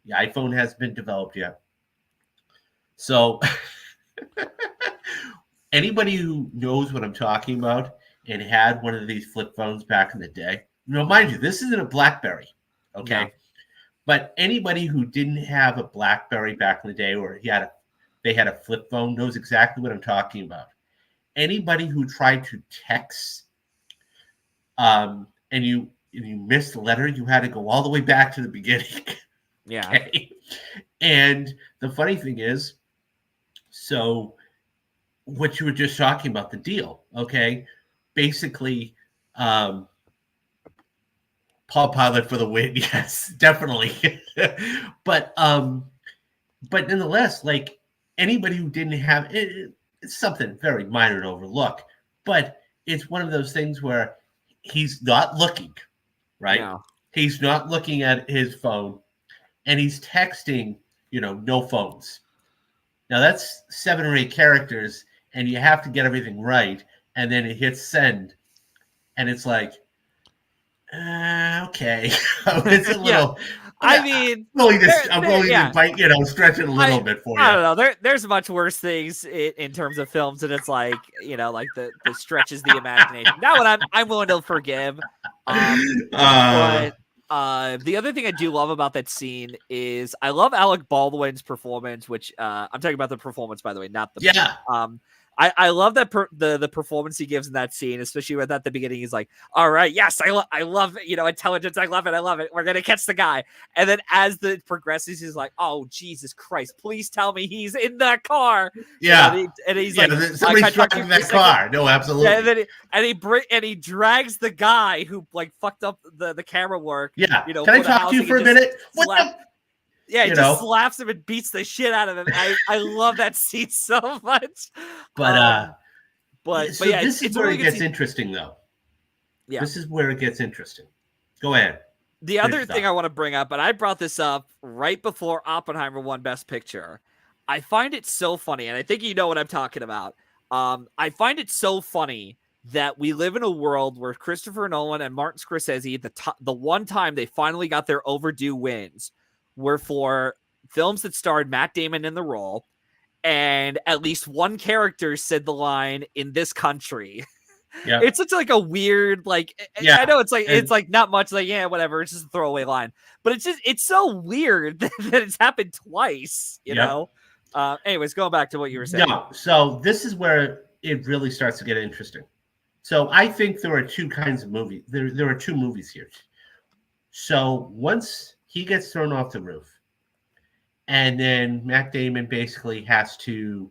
The iPhone hasn't been developed yet. So anybody who knows what I'm talking about and had one of these flip phones back in the day, mind you, this isn't a BlackBerry, okay? No. But anybody who didn't have a BlackBerry back in the day, or they had a flip phone, knows exactly what I'm talking about. Anybody who tried to text, and you missed a letter, you had to go all the way back to the beginning. Yeah. Okay? And the funny thing is, so what you were just talking about, the deal, okay? Basically, Paul Pilot for the win, yes, definitely. But nonetheless, like, anybody who didn't have it, it's something very minor to overlook, but it's one of those things where he's not looking, right? No. He's not looking at his phone, and he's texting, no phones. Now that's 7 or 8 characters, and you have to get everything right, and then it hits send, and it's like, okay. It's a little. I mean, I'm willing to bite, stretch it a little bit for you. I don't know. There's much worse things in terms of films, and it's like, like the stretches the imagination. That one I'm willing to forgive. But the other thing I do love about that scene is I love Alec Baldwin's performance, which I'm talking about the performance, by the way, not the I love that the performance he gives in that scene, especially with at the beginning. He's like, all right, yes, I love intelligence. I love it. We're going to catch the guy. And then as the progresses, he's like, oh, Jesus Christ, please tell me he's in that car. Yeah. And he's like, somebody's driving that car. No, absolutely. Yeah, and he drags the guy who like fucked up the camera work. Yeah. Can I talk to you for a minute? Yeah, he just slaps him and beats the shit out of him. I love that scene so much. But But So yeah, this is it's a where really it good gets scene. interesting, though. Yeah. This is where it gets interesting. Go ahead. The Finish other your thing thought. I want to bring up, and I brought this up right before Oppenheimer won Best Picture. I find it so funny, and I think you know what I'm talking about. I find it so funny that we live in a world where Christopher Nolan and Martin Scorsese, the one time they finally got their overdue wins, were for films that starred Matt Damon in the role, and at least one character said the line "in this country." Yeah. It's such like a weird, like, I Yeah. know it's And like not much, like, yeah, whatever, it's just a throwaway line, but it's so weird that it's happened twice, you yep. know. Anyways, going back to what you were saying. No. So this is where it really starts to get interesting. So I think there are two kinds of movies. There are two movies here. So once he gets thrown off the roof, and then Matt Damon basically has to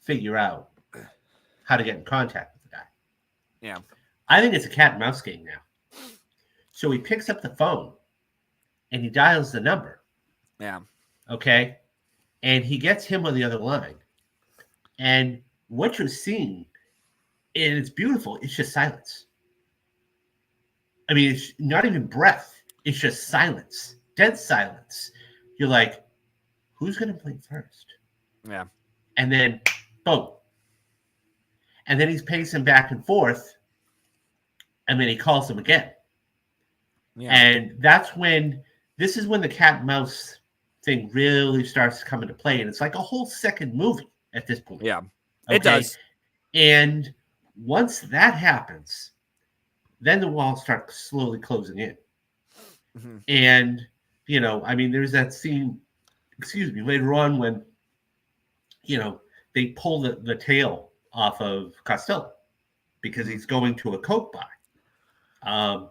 figure out how to get in contact with the guy. Yeah, I think it's a cat and mouse game now. So he picks up the phone and he dials the number. yeah, Okay. And he gets him on the other line. And what you're seeing, and it's beautiful, it's just silence. I mean, it's not even breath, it's just silence, dead silence. You're like, who's going to blink first? yeah, And then, boom. And then he's pacing back and forth. And then he calls him again. yeah, And that's when, this is when the cat and mouse thing really starts to come into play. And it's like a whole second movie at this point. yeah. Okay? It does. And once that happens, then the walls start slowly closing in. Mhm. And, I mean, there's that scene, later on when, they pull the tail off of Costello because he's going to a Coke bar.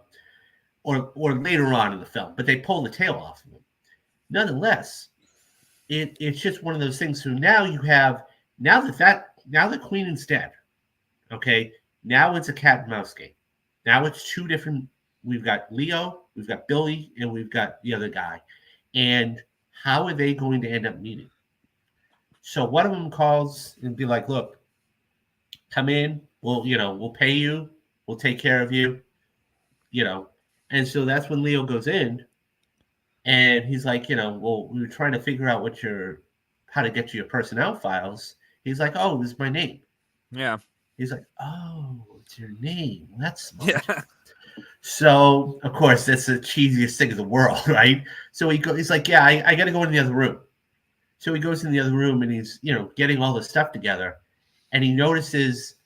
Or later on in the film, but they pull the tail off of him. Nonetheless, it's just one of those things. So now you have, now the Queen is dead. Okay, now it's a cat and mouse game. Now it's two different. We've got Leo, we've got Billy, and we've got the other guy. And how are they going to end up meeting? So one of them calls and be like, "Look, come in. We'll pay you. We'll take care of you. And so that's when Leo goes in, and he's like, well, we were trying to figure out how to get to your personnel files. He's like, oh, this is my name. Yeah, He's like, oh, it's your name. Well, that's smart. yeah, So, of course, that's the cheesiest thing in the world, right? So he's like, yeah, I got to go in the other room. So he goes in the other room and he's, getting all the stuff together. And he notices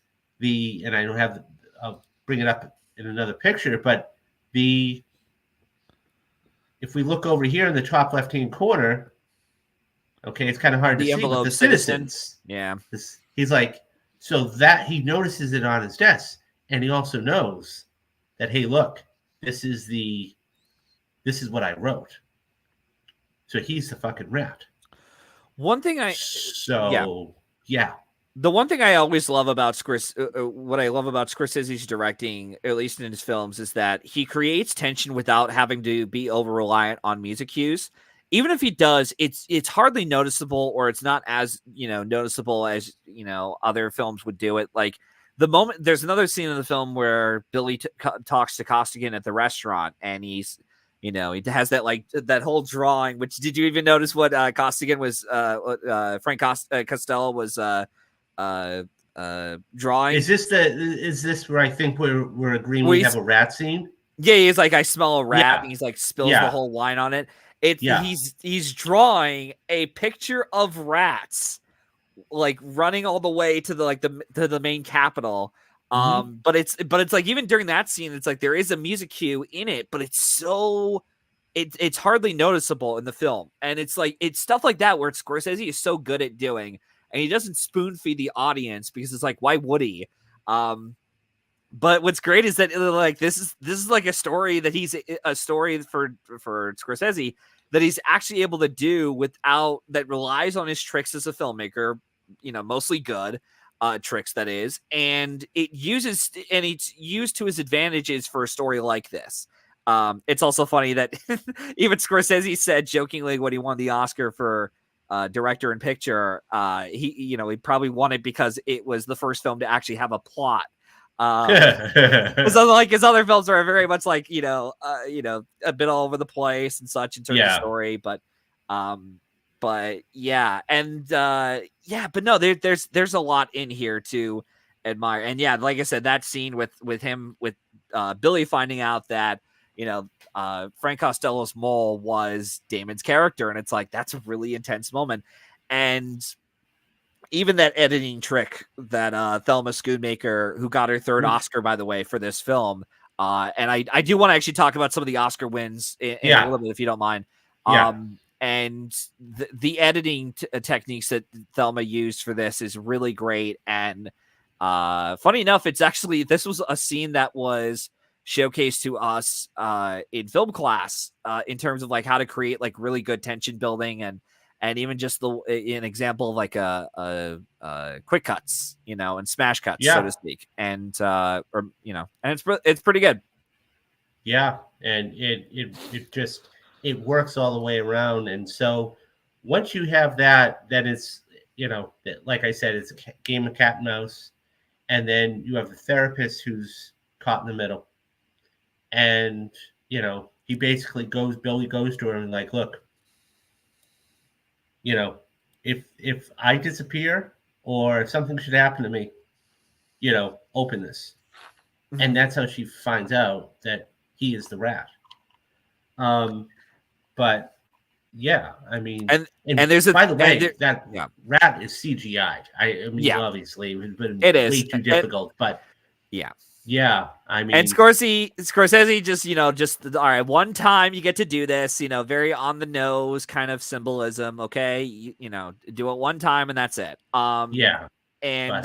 and I don't have, I'll bring it up in another picture, but if we look over here in the top left-hand corner, okay, it's kind of hard to the see, but envelope the citizen. citizens, Yeah, he's like, so that he notices it on his desk. And he also knows that, hey, look, this is what I wrote. So he's the fucking rat. one thing yeah. Yeah. The one thing I always love about what I love about Scorsese's directing, at least in his films, is that he creates tension without having to be over reliant on music cues. Even if he does, it's hardly noticeable, or it's not as noticeable as other films would do it. Like the moment there's another scene in the film where Billy talks to Costigan at the restaurant, and he has that whole drawing. Which, did you even notice what Costigan was? Frank Costello was. Drawing. Is this where I think we're agreeing Where we have a rat scene? yeah, he's like, I smell a rat, Yeah. and he's like spills the Yeah. whole wine on it. It's Yeah. he's drawing a picture of rats like running all the way to the main capital. Mhm. But it's like, even during that scene, it's like there is a music cue in it, but it's hardly noticeable in the film. And it's like, it's stuff like that where Scorsese is so good at doing, and he doesn't spoon feed the audience, because it's like, why would he? But what's great is that, like, this is like a story that he's a story for Scorsese that he's actually able to do without, that relies on his tricks as a filmmaker, mostly good tricks, that is, and it's used to his advantages for a story like this. It's also funny that even Scorsese said jokingly when he won the Oscar for director and picture, he probably won it because it was the first film to actually have a plot. Because unlike his other films are very much like a bit all over the place and such in terms of story, but yeah, and but no, there's a lot in here to admire, and yeah, like I said, that scene with him with Billy finding out that Frank Costello's mole was Damon's character, and it's like that's a really intense moment, and even that editing trick that Thelma Schoonmaker, who got her third Oscar, by the way, for this film. And I do want to actually talk about some of the Oscar wins in a little bit, if you don't mind. And the editing techniques that Thelma used for this is really great. And funny enough, this was a scene that was showcased to us in film class in terms of like how to create like really good tension building and even just an example of like a quick cuts, and smash cuts, so to speak, and it's pretty good. Yeah, and it works all the way around, and so once you have that is like I said, it's a game of cat and mouse, and then you have the therapist who's caught in the middle, and he basically Billy goes to her and like, look. If I disappear or if something should happen to me, open this. Mm-hmm. And that's how she finds out that he is the rat. But yeah, I mean, and there's by the way, that rat is CGI. I mean, obviously it is way too difficult, but yeah, I mean, and Scorsese just all right. One time you get to do this, very on the nose kind of symbolism. Okay, you do it one time and that's it. And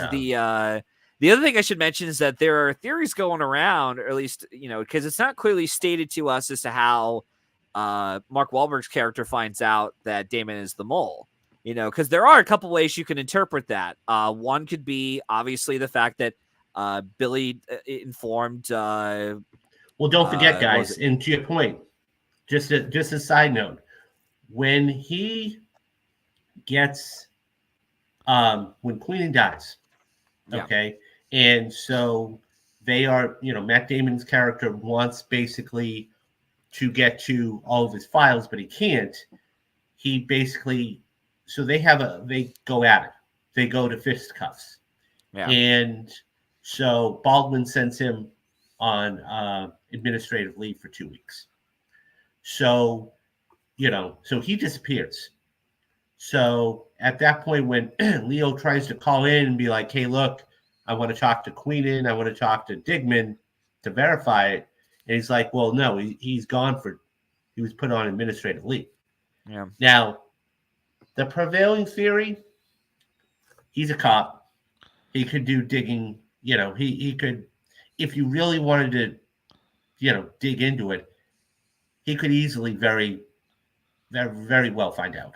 the other thing I should mention is that there are theories going around, or at least because it's not clearly stated to us as to how Mark Wahlberg's character finds out that Damon is the mole. Because there are a couple ways you can interpret that. One could be obviously the fact that Billy informed. Well, don't forget, guys, and to your point, just a side note, when he gets when Queenie dies, okay, and so they are, Matt Damon's character wants basically to get to all of his files, but he can't. He basically, so they go at it. They go to fisticuffs, and so Baldwin sends him on administrative leave for 2 weeks. So, so he disappears. So at that point, when Leo tries to call in and be like, hey, look, I want to talk to Queenan, I want to talk to Digman to verify it. And he's like, well, no, he's gone he was put on administrative leave. Yeah. Now, the prevailing theory, he's a cop. He could do digging. He could, if you really wanted to, dig into it, he could easily very, very, very well find out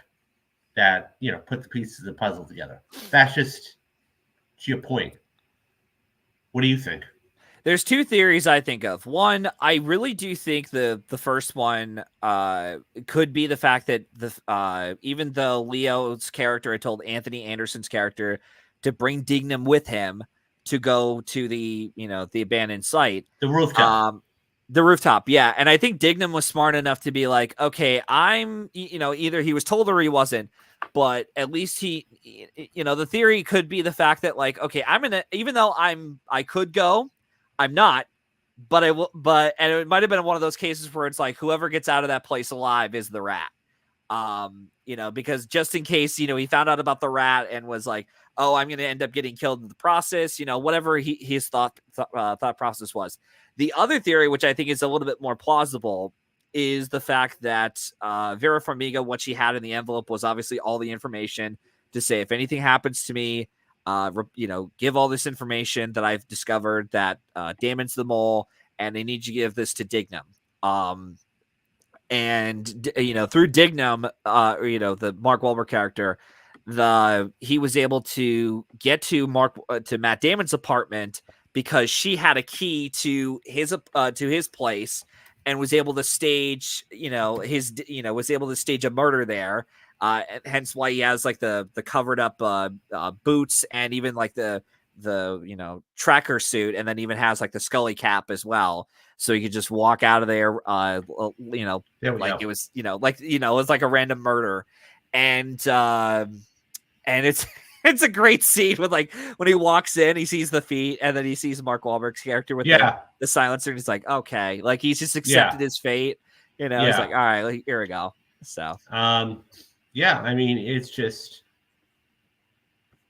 that, put the pieces of the puzzle together. That's just to your point. What do you think? There's two theories I think of. One, I really do think the first one could be the fact that even though Leo's character had told Anthony Anderson's character to bring Dignam with him to go to the abandoned site, the rooftop, yeah. And I think Dignam was smart enough to be like, okay, I'm either he was told or he wasn't, but at least he, the theory could be the fact that like, okay, even though I could go, I'm not, but I will, and it might have been one of those cases where it's like whoever gets out of that place alive is the rat. Because just in case, he found out about the rat and was like, oh, I'm going to end up getting killed in the process, whatever his thought process was. The other theory, which I think is a little bit more plausible, is the fact that Vera Farmiga, what she had in the envelope was obviously all the information to say, if anything happens to me, give all this information that I've discovered that Damon's the mole, and they need you to give this to Dignam. And through Dignam, the Mark Wahlberg character, he was able to get to Matt Damon's apartment because she had a key to his place and was able to stage was able to stage a murder there. Hence why he has like the covered up boots and even like the tracker suit, and then even has like the Scully cap as well, so he could just walk out of there, like go. it was, it was like a random murder, and it's it's a great scene with like when he walks in, he sees the feet, and then he sees Mark Wahlberg's character with the silencer, and he's like, okay, like he's just accepted his fate, He's like, all right, like, here we go. So yeah, I mean, it's just,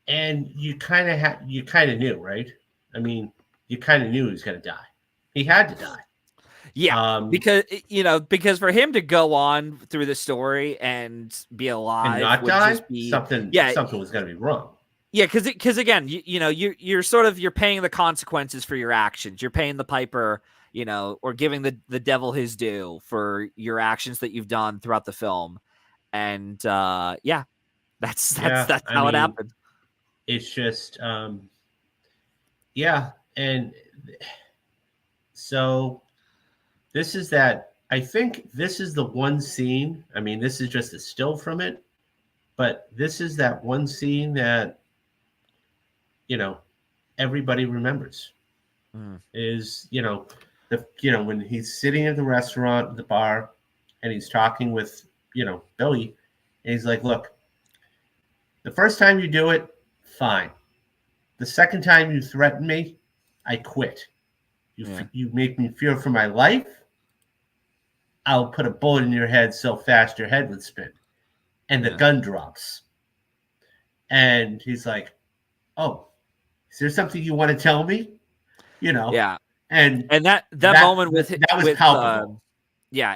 and you kind of knew, right? I mean, you kind of knew he was going to die. He had to die. Yeah, because for him to go on through the story and be alive and not would die, just be something was going to be wrong. Yeah, because again, you're sort of, you're paying the consequences for your actions. You're paying the piper, or giving the devil his due for your actions that you've done throughout the film. And that's how it happened. It's just yeah, and so this is that. I think this is the one scene. I mean, this is just a still from it, but this is that one scene that everybody remembers. Is when he's sitting at the restaurant, the bar, and he's talking with Billy, and he's like, "Look, the first time you do it, fine. The second time you threaten me, I quit. You make me fear for my life. I'll put a bullet in your head so fast your head would spin." And the gun drops. And he's like, "Oh, is there something you want to tell me?" Yeah. And that moment that was palpable.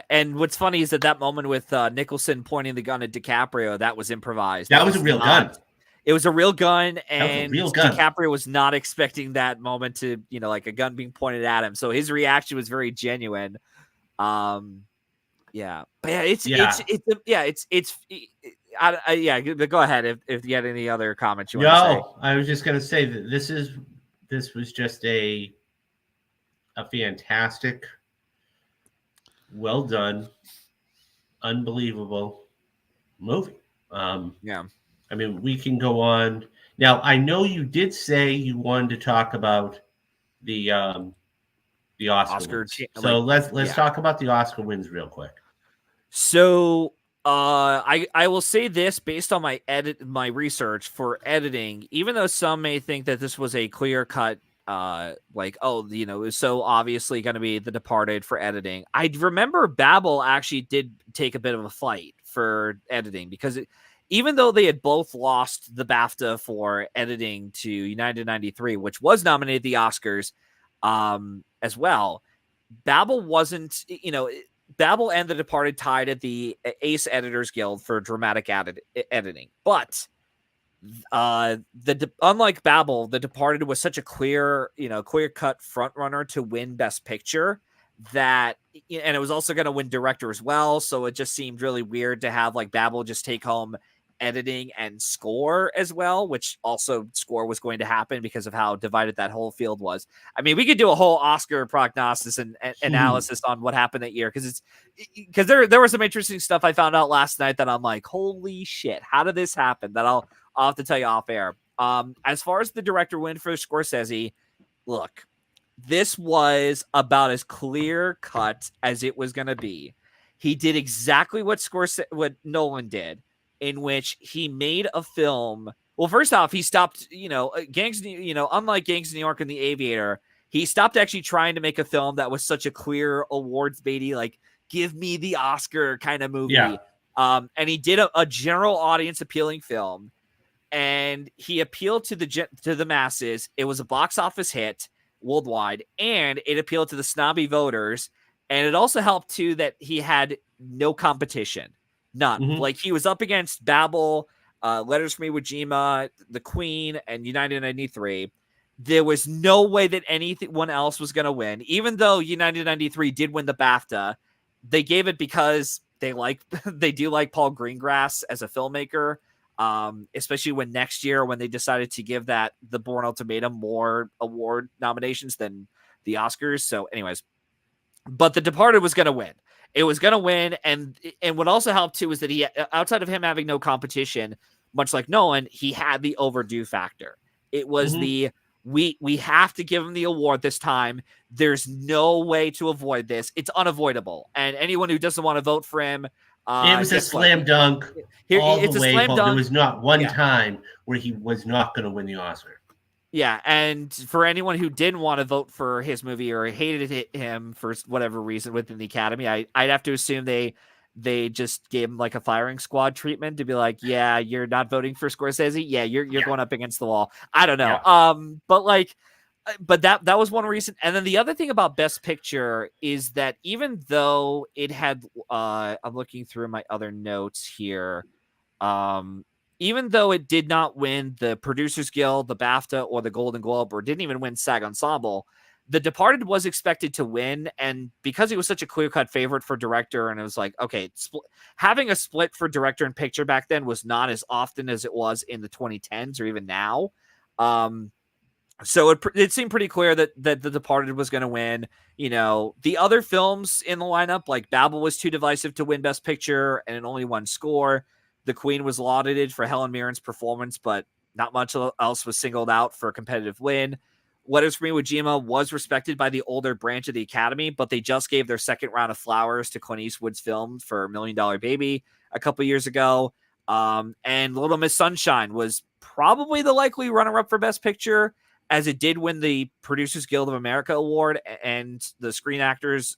And what's funny is that moment with Nicholson pointing the gun at DiCaprio, that was improvised. That was a real gun. It was a real gun, and DiCaprio was not expecting that moment to, like a gun being pointed at him. So his reaction was very genuine. But go ahead if you had any other comments you want to say. No, I was just going to say that this was just a fantastic, well done, unbelievable movie. I mean, we can go on. Now, I know you did say you wanted to talk about the Oscar wins. So let's talk about the Oscar wins real quick. So I will say this based on my research for editing, even though some may think that this was a clear cut it was so obviously going to be The Departed for editing. I remember Babel actually did take a bit of a fight for editing, because even though they had both lost the BAFTA for editing to United 93, which was nominated the Oscars as well, Babel wasn't, Babel and The Departed tied at the Ace Editors Guild for dramatic editing. But unlike Babel, The Departed was such a clear cut front runner to win Best Picture that, and it was also going to win director as well. So it just seemed really weird to have like Babel just take home editing and score as well, which also score was going to happen because of how divided that whole field was. I mean, we could do a whole Oscar prognosis and analysis on what happened that year, because there was some interesting stuff I found out last night that I'm like, holy shit, how did this happen? That I'll have to tell you off air. As far as the director win for Scorsese, look, this was about as clear cut as it was going to be. He did exactly what Nolan did, in which he made a film. Well, first off, he stopped, unlike Gangs of New York and The Aviator, he stopped actually trying to make a film that was such a clear awards baity, like give me the Oscar kind of movie. Yeah. And he did a general audience appealing film, and he appealed to the masses. It was a box office hit worldwide, and it appealed to the snobby voters. And it also helped too that he had no competition. None. Mm-hmm. Like, he was up against Babel, Letters from Iwo Jima, The Queen, and United 93. There was no way that anyone else was going to win. Even though United 93 did win the BAFTA, they gave it because they do like Paul Greengrass as a filmmaker, especially when next year, when they decided to give The Bourne Ultimatum more award nominations than the Oscars. So anyways, but The Departed was going to win. It was going to win, and what also helped too is that he, outside of him having no competition, much like Nolan, he had the overdue factor. It was the we have to give him the award this time. There's no way to avoid this. It's unavoidable, and anyone who doesn't want to vote for him, it was a guess what? slam dunk Here, all it's the a way slam home. There dunk. was not one Yeah. time where he was not going to win the Oscar. Yeah, and for anyone who didn't want to vote for his movie or hated him for whatever reason within the Academy, I'd have to assume they just gave him like a firing squad treatment to be like, yeah, you're not voting for Scorsese. Yeah, you're going up against the wall. I don't know. Yeah. But that was one reason. And then the other thing about Best Picture is that even though it had, I'm looking through my other notes here. Even though it did not win the Producers Guild, the BAFTA, or the Golden Globe, or didn't even win SAG Ensemble, The Departed was expected to win. And because he was such a clear-cut favorite for director, and it was like, okay, having a split for director and picture back then was not as often as it was in the 2010s or even now. So it seemed pretty clear that The Departed was going to win. You know, the other films in the lineup, like Babel, was too divisive to win Best Picture, and it only won score. The Queen was lauded for Helen Mirren's performance, but not much else was singled out for a competitive win. Letters from Iwo Jima was respected by the older branch of the Academy, but they just gave their second round of flowers to Clint Eastwood's film for $1 Million Baby a couple years ago. And Little Miss Sunshine was probably the likely runner-up for Best Picture, as it did win the Producers Guild of America Award and the Screen Actors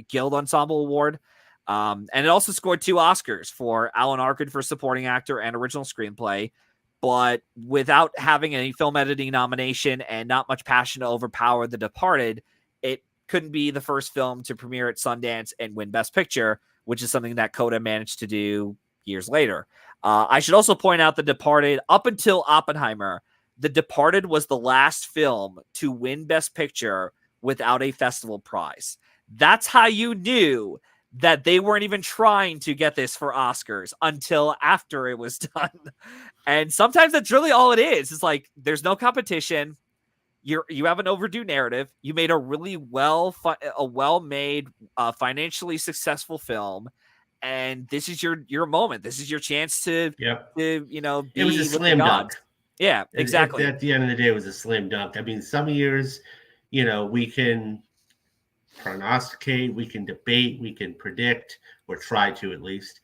Guild Ensemble Award. And it also scored 2 Oscars for Alan Arkin for supporting actor and original screenplay. But without having any film editing nomination and not much passion to overpower The Departed, it couldn't be the first film to premiere at Sundance and win Best Picture, which is something that Coda managed to do years later. I should also point out The Departed, up until Oppenheimer, The Departed was the last film to win Best Picture without a festival prize. That's how you knew that they weren't even trying to get this for Oscars until after it was done. And sometimes that's really all it is. It's like, there's no competition. You have an overdue narrative. You made a really well-made, financially successful film. And this is your moment. This is your chance to be it was a with slam the dunk. gods. Yeah, exactly. At the end of the day, it was a slam dunk. I mean, some years, we can prognosticate, we can debate, we can predict, or try to at least.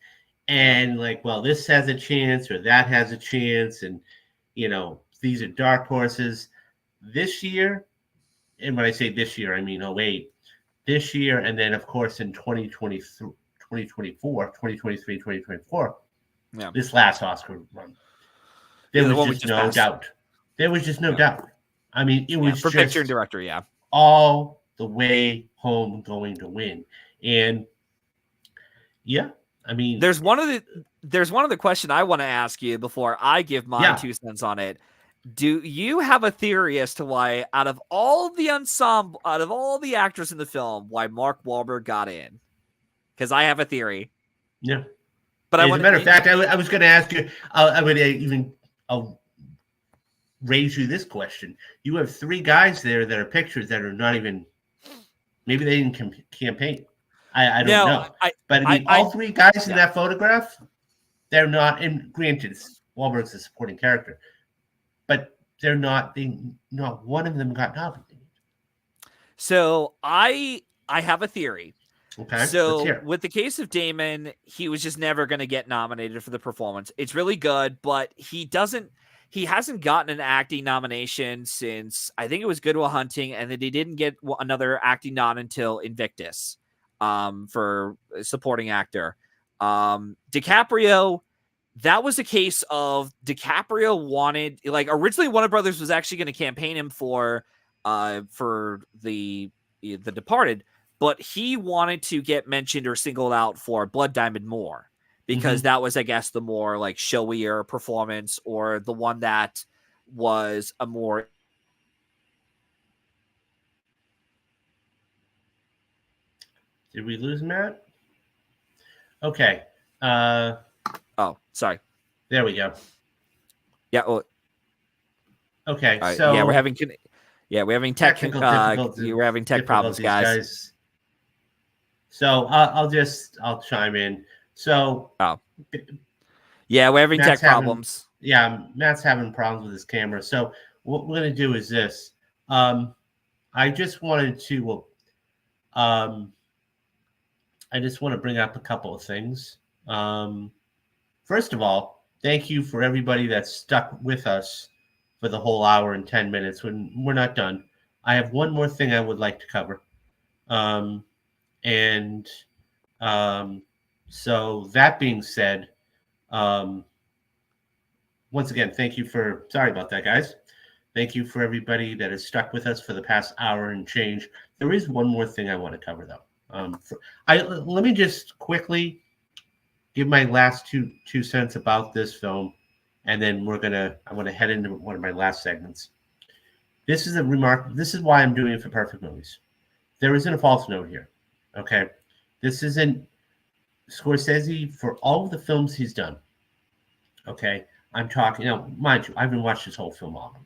And this has a chance or that has a chance. And, these are dark horses. This year, and when I say this year, I mean 08, this year, and then, of course, in 2023, 2024, 2023, 2024, this last Oscar run. There was just no doubt. There was just no doubt. I mean, it was for just picture and director, all the way home going to win. And I mean, there's one other question I want to ask you before I give my 2 cents on it. Do you have a theory as to why, out of all the ensemble, out of all the actors in the film, why Mark Wahlberg got in? Because I have a theory. Yeah. But as a matter of fact, I was going to ask you, I would even raise you this question. You have 3 guys there that are pictures that are not even, maybe they didn't campaign. I don't know. But I mean, all 3 guys in that photograph, they're not, and granted, Wahlberg's a supporting character, but they're not, not one of them got nominated. So I have a theory. Okay. So with the case of Damon, he was just never going to get nominated for the performance. It's really good, but he hasn't gotten an acting nomination since, I think it was Good Will Hunting, and then he didn't get another acting nod until Invictus for supporting actor. DiCaprio, that was a case of DiCaprio wanted, originally Warner Brothers was actually going to campaign him for the Departed, but he wanted to get mentioned or singled out for Blood Diamond more, because that was, I guess, the more showier performance, or the one that was a more. Did we lose Matt? Okay. Oh, sorry. There we go. Yeah. Well, okay. So we're having tech. We're We're having tech problems, guys. So I'll chime in. So Oh, yeah, we're having Matt's tech having problems. Matt's having problems with his camera. So what we're gonna do is this. Um, I just wanted to um, I just want to bring up a couple of things. Um, First of all, thank you for everybody that stuck with us for the whole hour and 10 minutes. When we're not done, I have one more thing I would like to cover. Um, and um, so that being said, um, once again, thank you for, sorry about that, guys. Thank you for everybody that has stuck with us for the past hour and change. There is one more thing I want to cover, though. Let me just quickly give my last two cents about this film, and then I want to head into one of my last segments. This is a remark. This is why I'm doing it for Perfect Movies. There isn't a false note here. Okay, this isn't Scorsese for all of the films he's done. Okay, I'm talking. Now, mind you, I haven't watched his whole filmography,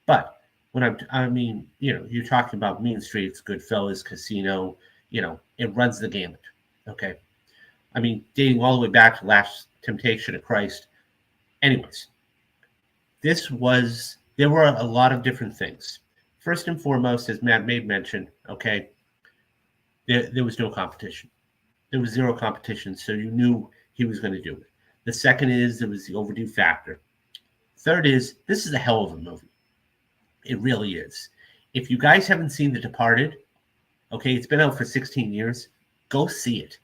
but when I mean, you're talking about Mean Streets, Goodfellas, Casino. It runs the gamut. Okay, I mean, dating all the way back to Last Temptation of Christ. Anyways, there were a lot of different things. First and foremost, as Matt made mention, okay, there was no competition. There was zero competition, so you knew he was going to do it. The second is there was the overdue factor. Third is this is a hell of a movie. It really is. If you guys haven't seen The Departed, okay, it's been out for 16 years, go see it.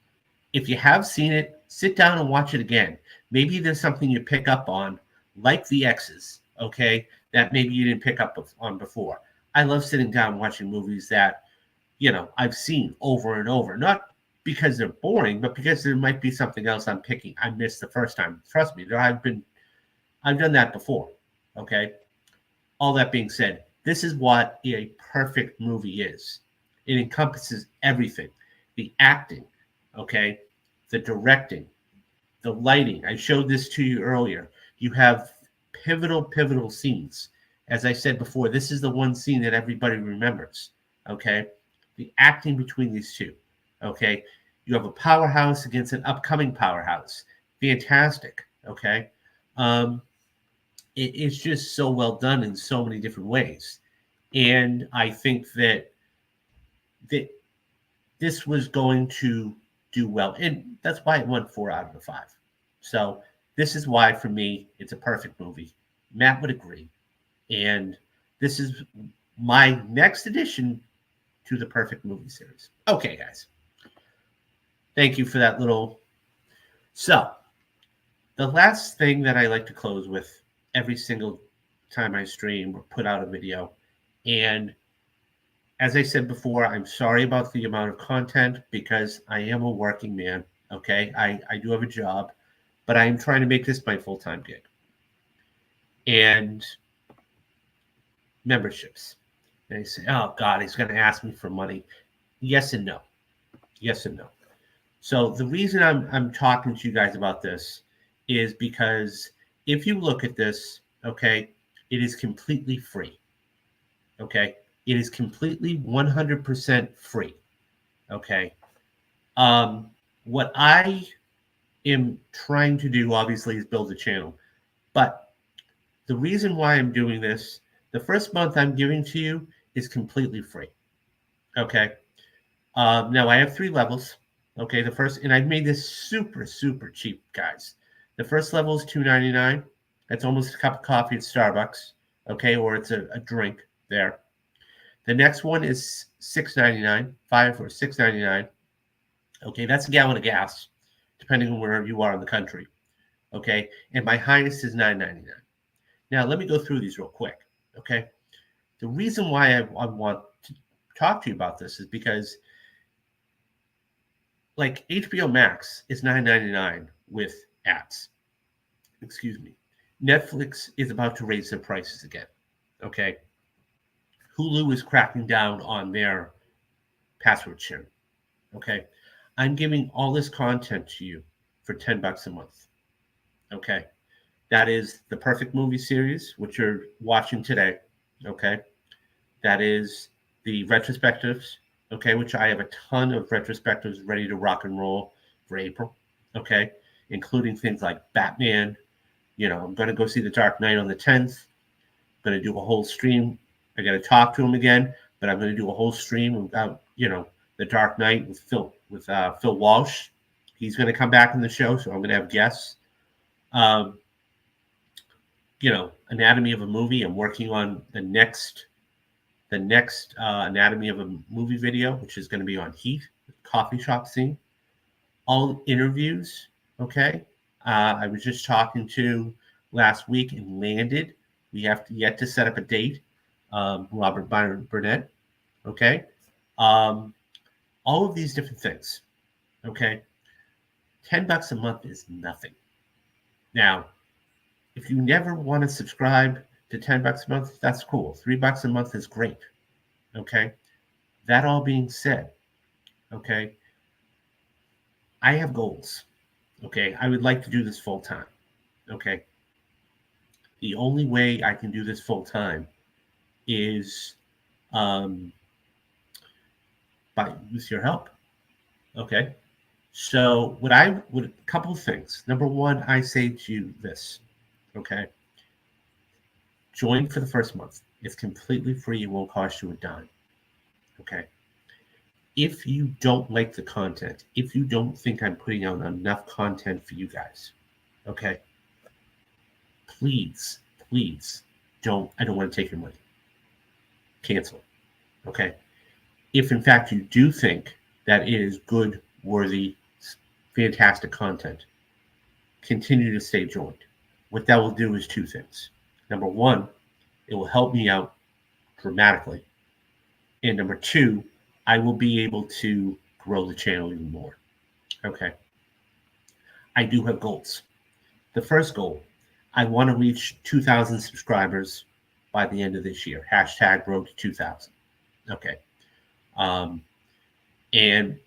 If you have seen it, sit down and watch it again. Maybe there's something you pick up on, like the X's, okay, that maybe you didn't pick up on before. I love sitting down watching movies that, I've seen over and over. Not because they're boring, but because there might be something else I missed the first time. Trust me, I've done that before. Okay. All that being said, this is what a perfect movie is. It encompasses everything. The acting, okay, the directing, the lighting. I showed this to you earlier. You have pivotal scenes. As I said before, this is the one scene that everybody remembers. Okay, the acting between these two. Okay, you have a powerhouse against an upcoming powerhouse. Fantastic. Okay, um, it's just so well done in so many different ways, and I think that this was going to do well. And that's why it won 4 out of 5. So this is why, for me, it's a perfect movie. Matt would agree. And this is my next addition to the perfect movie series. Okay, guys. Thank you for that little. So the last thing that I like to close with every single time I stream or put out a video, and as I said before, I'm sorry about the amount of content because I am a working man. Okay. I do have a job, but I am trying to make this my full time gig. And memberships. They say, oh, God, he's going to ask me for money. Yes and no. Yes and no. So the reason I'm talking to you guys about this is because if you look at this, okay, it is completely free. Okay. It is completely 100% free. Okay. Um, what I am trying to do, obviously, is build a channel. But the reason why I'm doing this, the first month I'm giving to you is completely free. Okay. Now I have 3 levels. Okay. The first, and I've made this super cheap, guys. The first level is $2.99. That's almost a cup of coffee at Starbucks. Okay. Or it's a drink there. The next one is $6.99, 6.99. Okay, that's a gallon of gas, depending on where you are in the country. Okay, and my highest is $9.99. Now, let me go through these real quick. Okay, the reason why I want to talk to you about this is because, like, HBO Max is $9.99 with ads. Excuse me. Netflix is about to raise their prices again. Okay, Hulu is cracking down on their password sharing. Okay, I'm giving all this content to you for $10 a month. Okay. That is the Perfect Movie Series, which you're watching today. Okay. That is the retrospectives. okay, which I have a ton of retrospectives ready to rock and roll for April, okay, including things like Batman. I'm going to go see The Dark Knight on the 10th. I'm going to do a whole stream. I got to talk to him again, but I'm going to do a whole stream about, The Dark Knight with Phil Walsh. He's going to come back in the show, so I'm going to have guests. Um, Anatomy of a Movie. I'm working on the next Anatomy of a Movie video, which is going to be on Heat, the coffee shop scene. All interviews, okay? I was just talking to last week and landed. We have yet to set up a date. Robert Byron Burnett, okay? All of these different things, okay? $10 a month is nothing. Now, if you never want to subscribe to $10 a month, that's cool. $3 a month is great, okay? That all being said, okay, I have goals, okay? I would like to do this full time, okay? The only way I can do this full time is with your help, okay? So a couple of things. Number one, I say to you this, okay? Join for the first month. It's completely free. It won't cost you a dime, okay? If you don't like the content, if you don't think I'm putting out enough content for you guys, okay, please I don't want to take your money. Cancel, okay? If in fact you do think that it is good, worthy, fantastic content, continue to stay joined. What that will do is two things. Number one, it will help me out dramatically. And number two, I will be able to grow the channel even more. Okay. I do have goals. The first goal, I want to reach 2,000 subscribers by the end of this year. Hashtag road to 2,000. Okay. And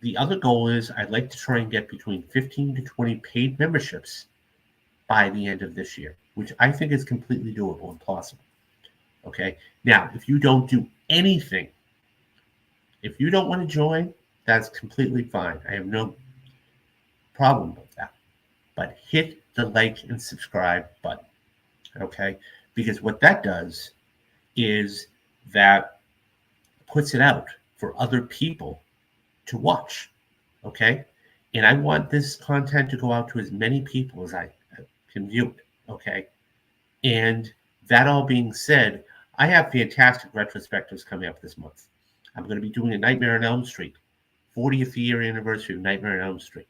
the other goal is I'd like to try and get between 15 to 20 paid memberships by the end of this year, which I think is completely doable and possible. Okay. Now, if you don't do anything, if you don't want to join, that's completely fine. I have no problem with that. But hit the like and subscribe button. Okay. Because what that does is that puts it out for other people to watch. Okay. And I want this content to go out to as many people as I can view it. Okay. And that all being said, I have fantastic retrospectives coming up this month. I'm going to be doing a Nightmare on Elm Street, 40th year anniversary of Nightmare on Elm Street.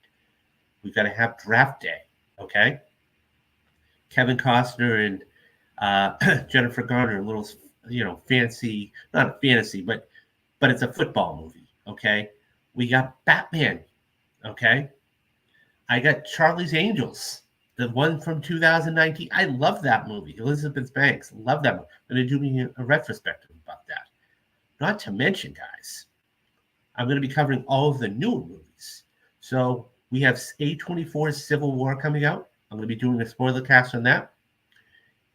We've got to have draft day, okay? Kevin Costner and Jennifer Garner, a little, fancy, not a fantasy, but it's a football movie, okay? We got Batman, okay? I got Charlie's Angels, the one from 2019. I love that movie. Elizabeth Banks, love that movie. I'm going to do me a retrospective about that. Not to mention, guys, I'm going to be covering all of the newer movies. So we have A24's Civil War coming out. I'm going to be doing a spoiler cast on that.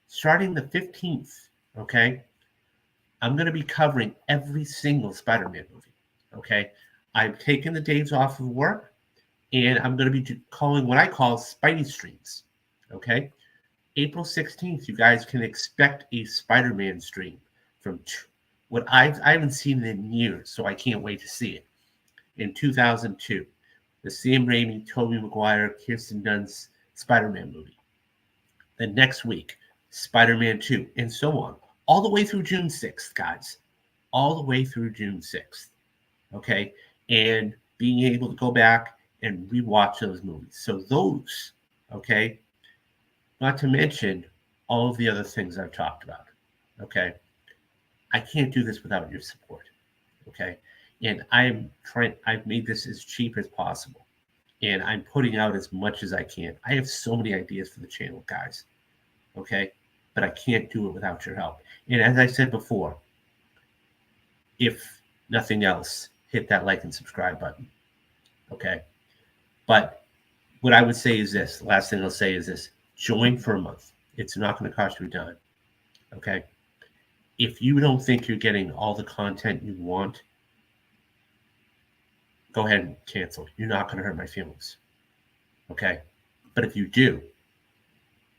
Starting the 15th, okay, I'm going to be covering every single Spider-Man movie, okay? I've taken the days off of work, and I'm going to be calling what I call Spidey streams, okay? April 16th, you guys can expect a Spider-Man stream from what I haven't seen it in years, so I can't wait to see it. In 2002, the Sam Raimi, Tobey Maguire, Kirsten Dunst Spider-Man movie. The next week, Spider-Man 2, and so on. All the way through June 6th, guys. All the way through June 6th. Okay? And being able to go back and rewatch those movies. So those, okay? Not to mention all of the other things I've talked about. Okay? I can't do this without your support. Okay? And I've made this as cheap as possible. And I'm putting out as much as I can. I have so many ideas for the channel, guys. Okay? But I can't do it without your help. And as I said before, if nothing else, hit that like and subscribe button. Okay? But what I would say is this. The last thing I'll say is this. Join for a month. It's not going to cost you a dime. Okay? If you don't think you're getting all the content you want go ahead and cancel. You're not going to hurt my feelings. Okay? But if you do,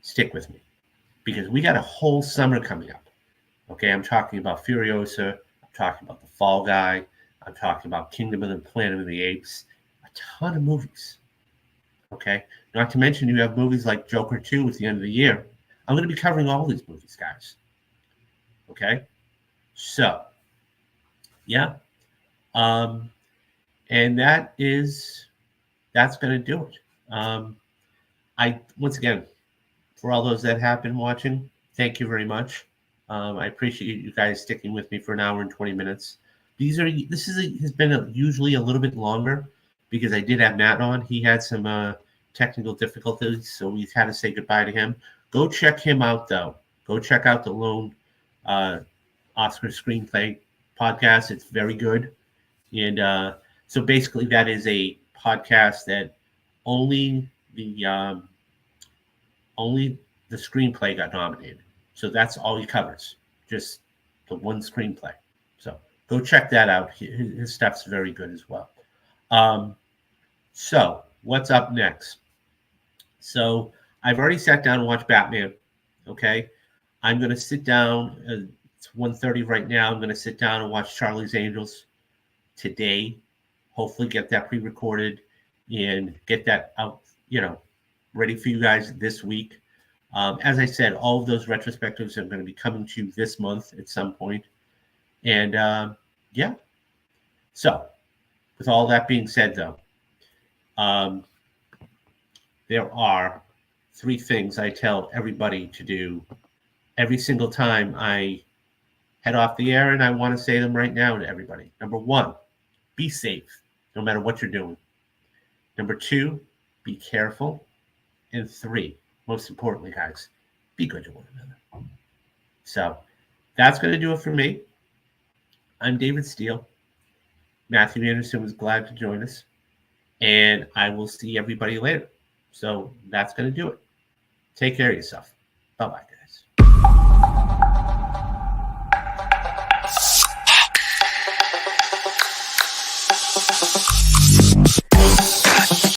stick with me because we got a whole summer coming up. Okay? I'm talking about Furiosa. I'm talking about The Fall Guy. I'm talking about Kingdom of the Planet of the Apes. A ton of movies. Okay? Not to mention you have movies like Joker 2 at the end of the year. I'm going to be covering all these movies, guys. Okay? So, yeah. And that's going to do it. Once again, for all those that have been watching, thank you very much. I appreciate you guys sticking with me for an hour and 20 minutes. Has been usually a little bit longer because I did have Matt on. He had some technical difficulties, so we've had to say goodbye to him. Go check him out, though. Go check out the Lone Oscar Screenplay podcast. It's very good. And so basically that is a podcast that only the screenplay got nominated. So that's all he covers, just the one screenplay. So go check that out. His stuff's very good as well. So what's up next? So I've already sat down and watched Batman. Okay. I'm going to sit down. It's 1:30 right now. I'm going to sit down and watch Charlie's Angels today. Hopefully get that pre-recorded and get that out, ready for you guys this week. As I said, all of those retrospectives are going to be coming to you this month at some point. And yeah. So with all that being said, though, there are 3 things I tell everybody to do every single time I head off the air, and I want to say them right now to everybody. Number 1, be safe, no matter what you're doing. Number 2, be careful. And 3, most importantly, guys, be good to one another. So that's going to do it for me. I'm David Steele. Matthew Anderson was glad to join us. And I will see everybody later. So that's going to do it. Take care of yourself. Bye-bye, guys.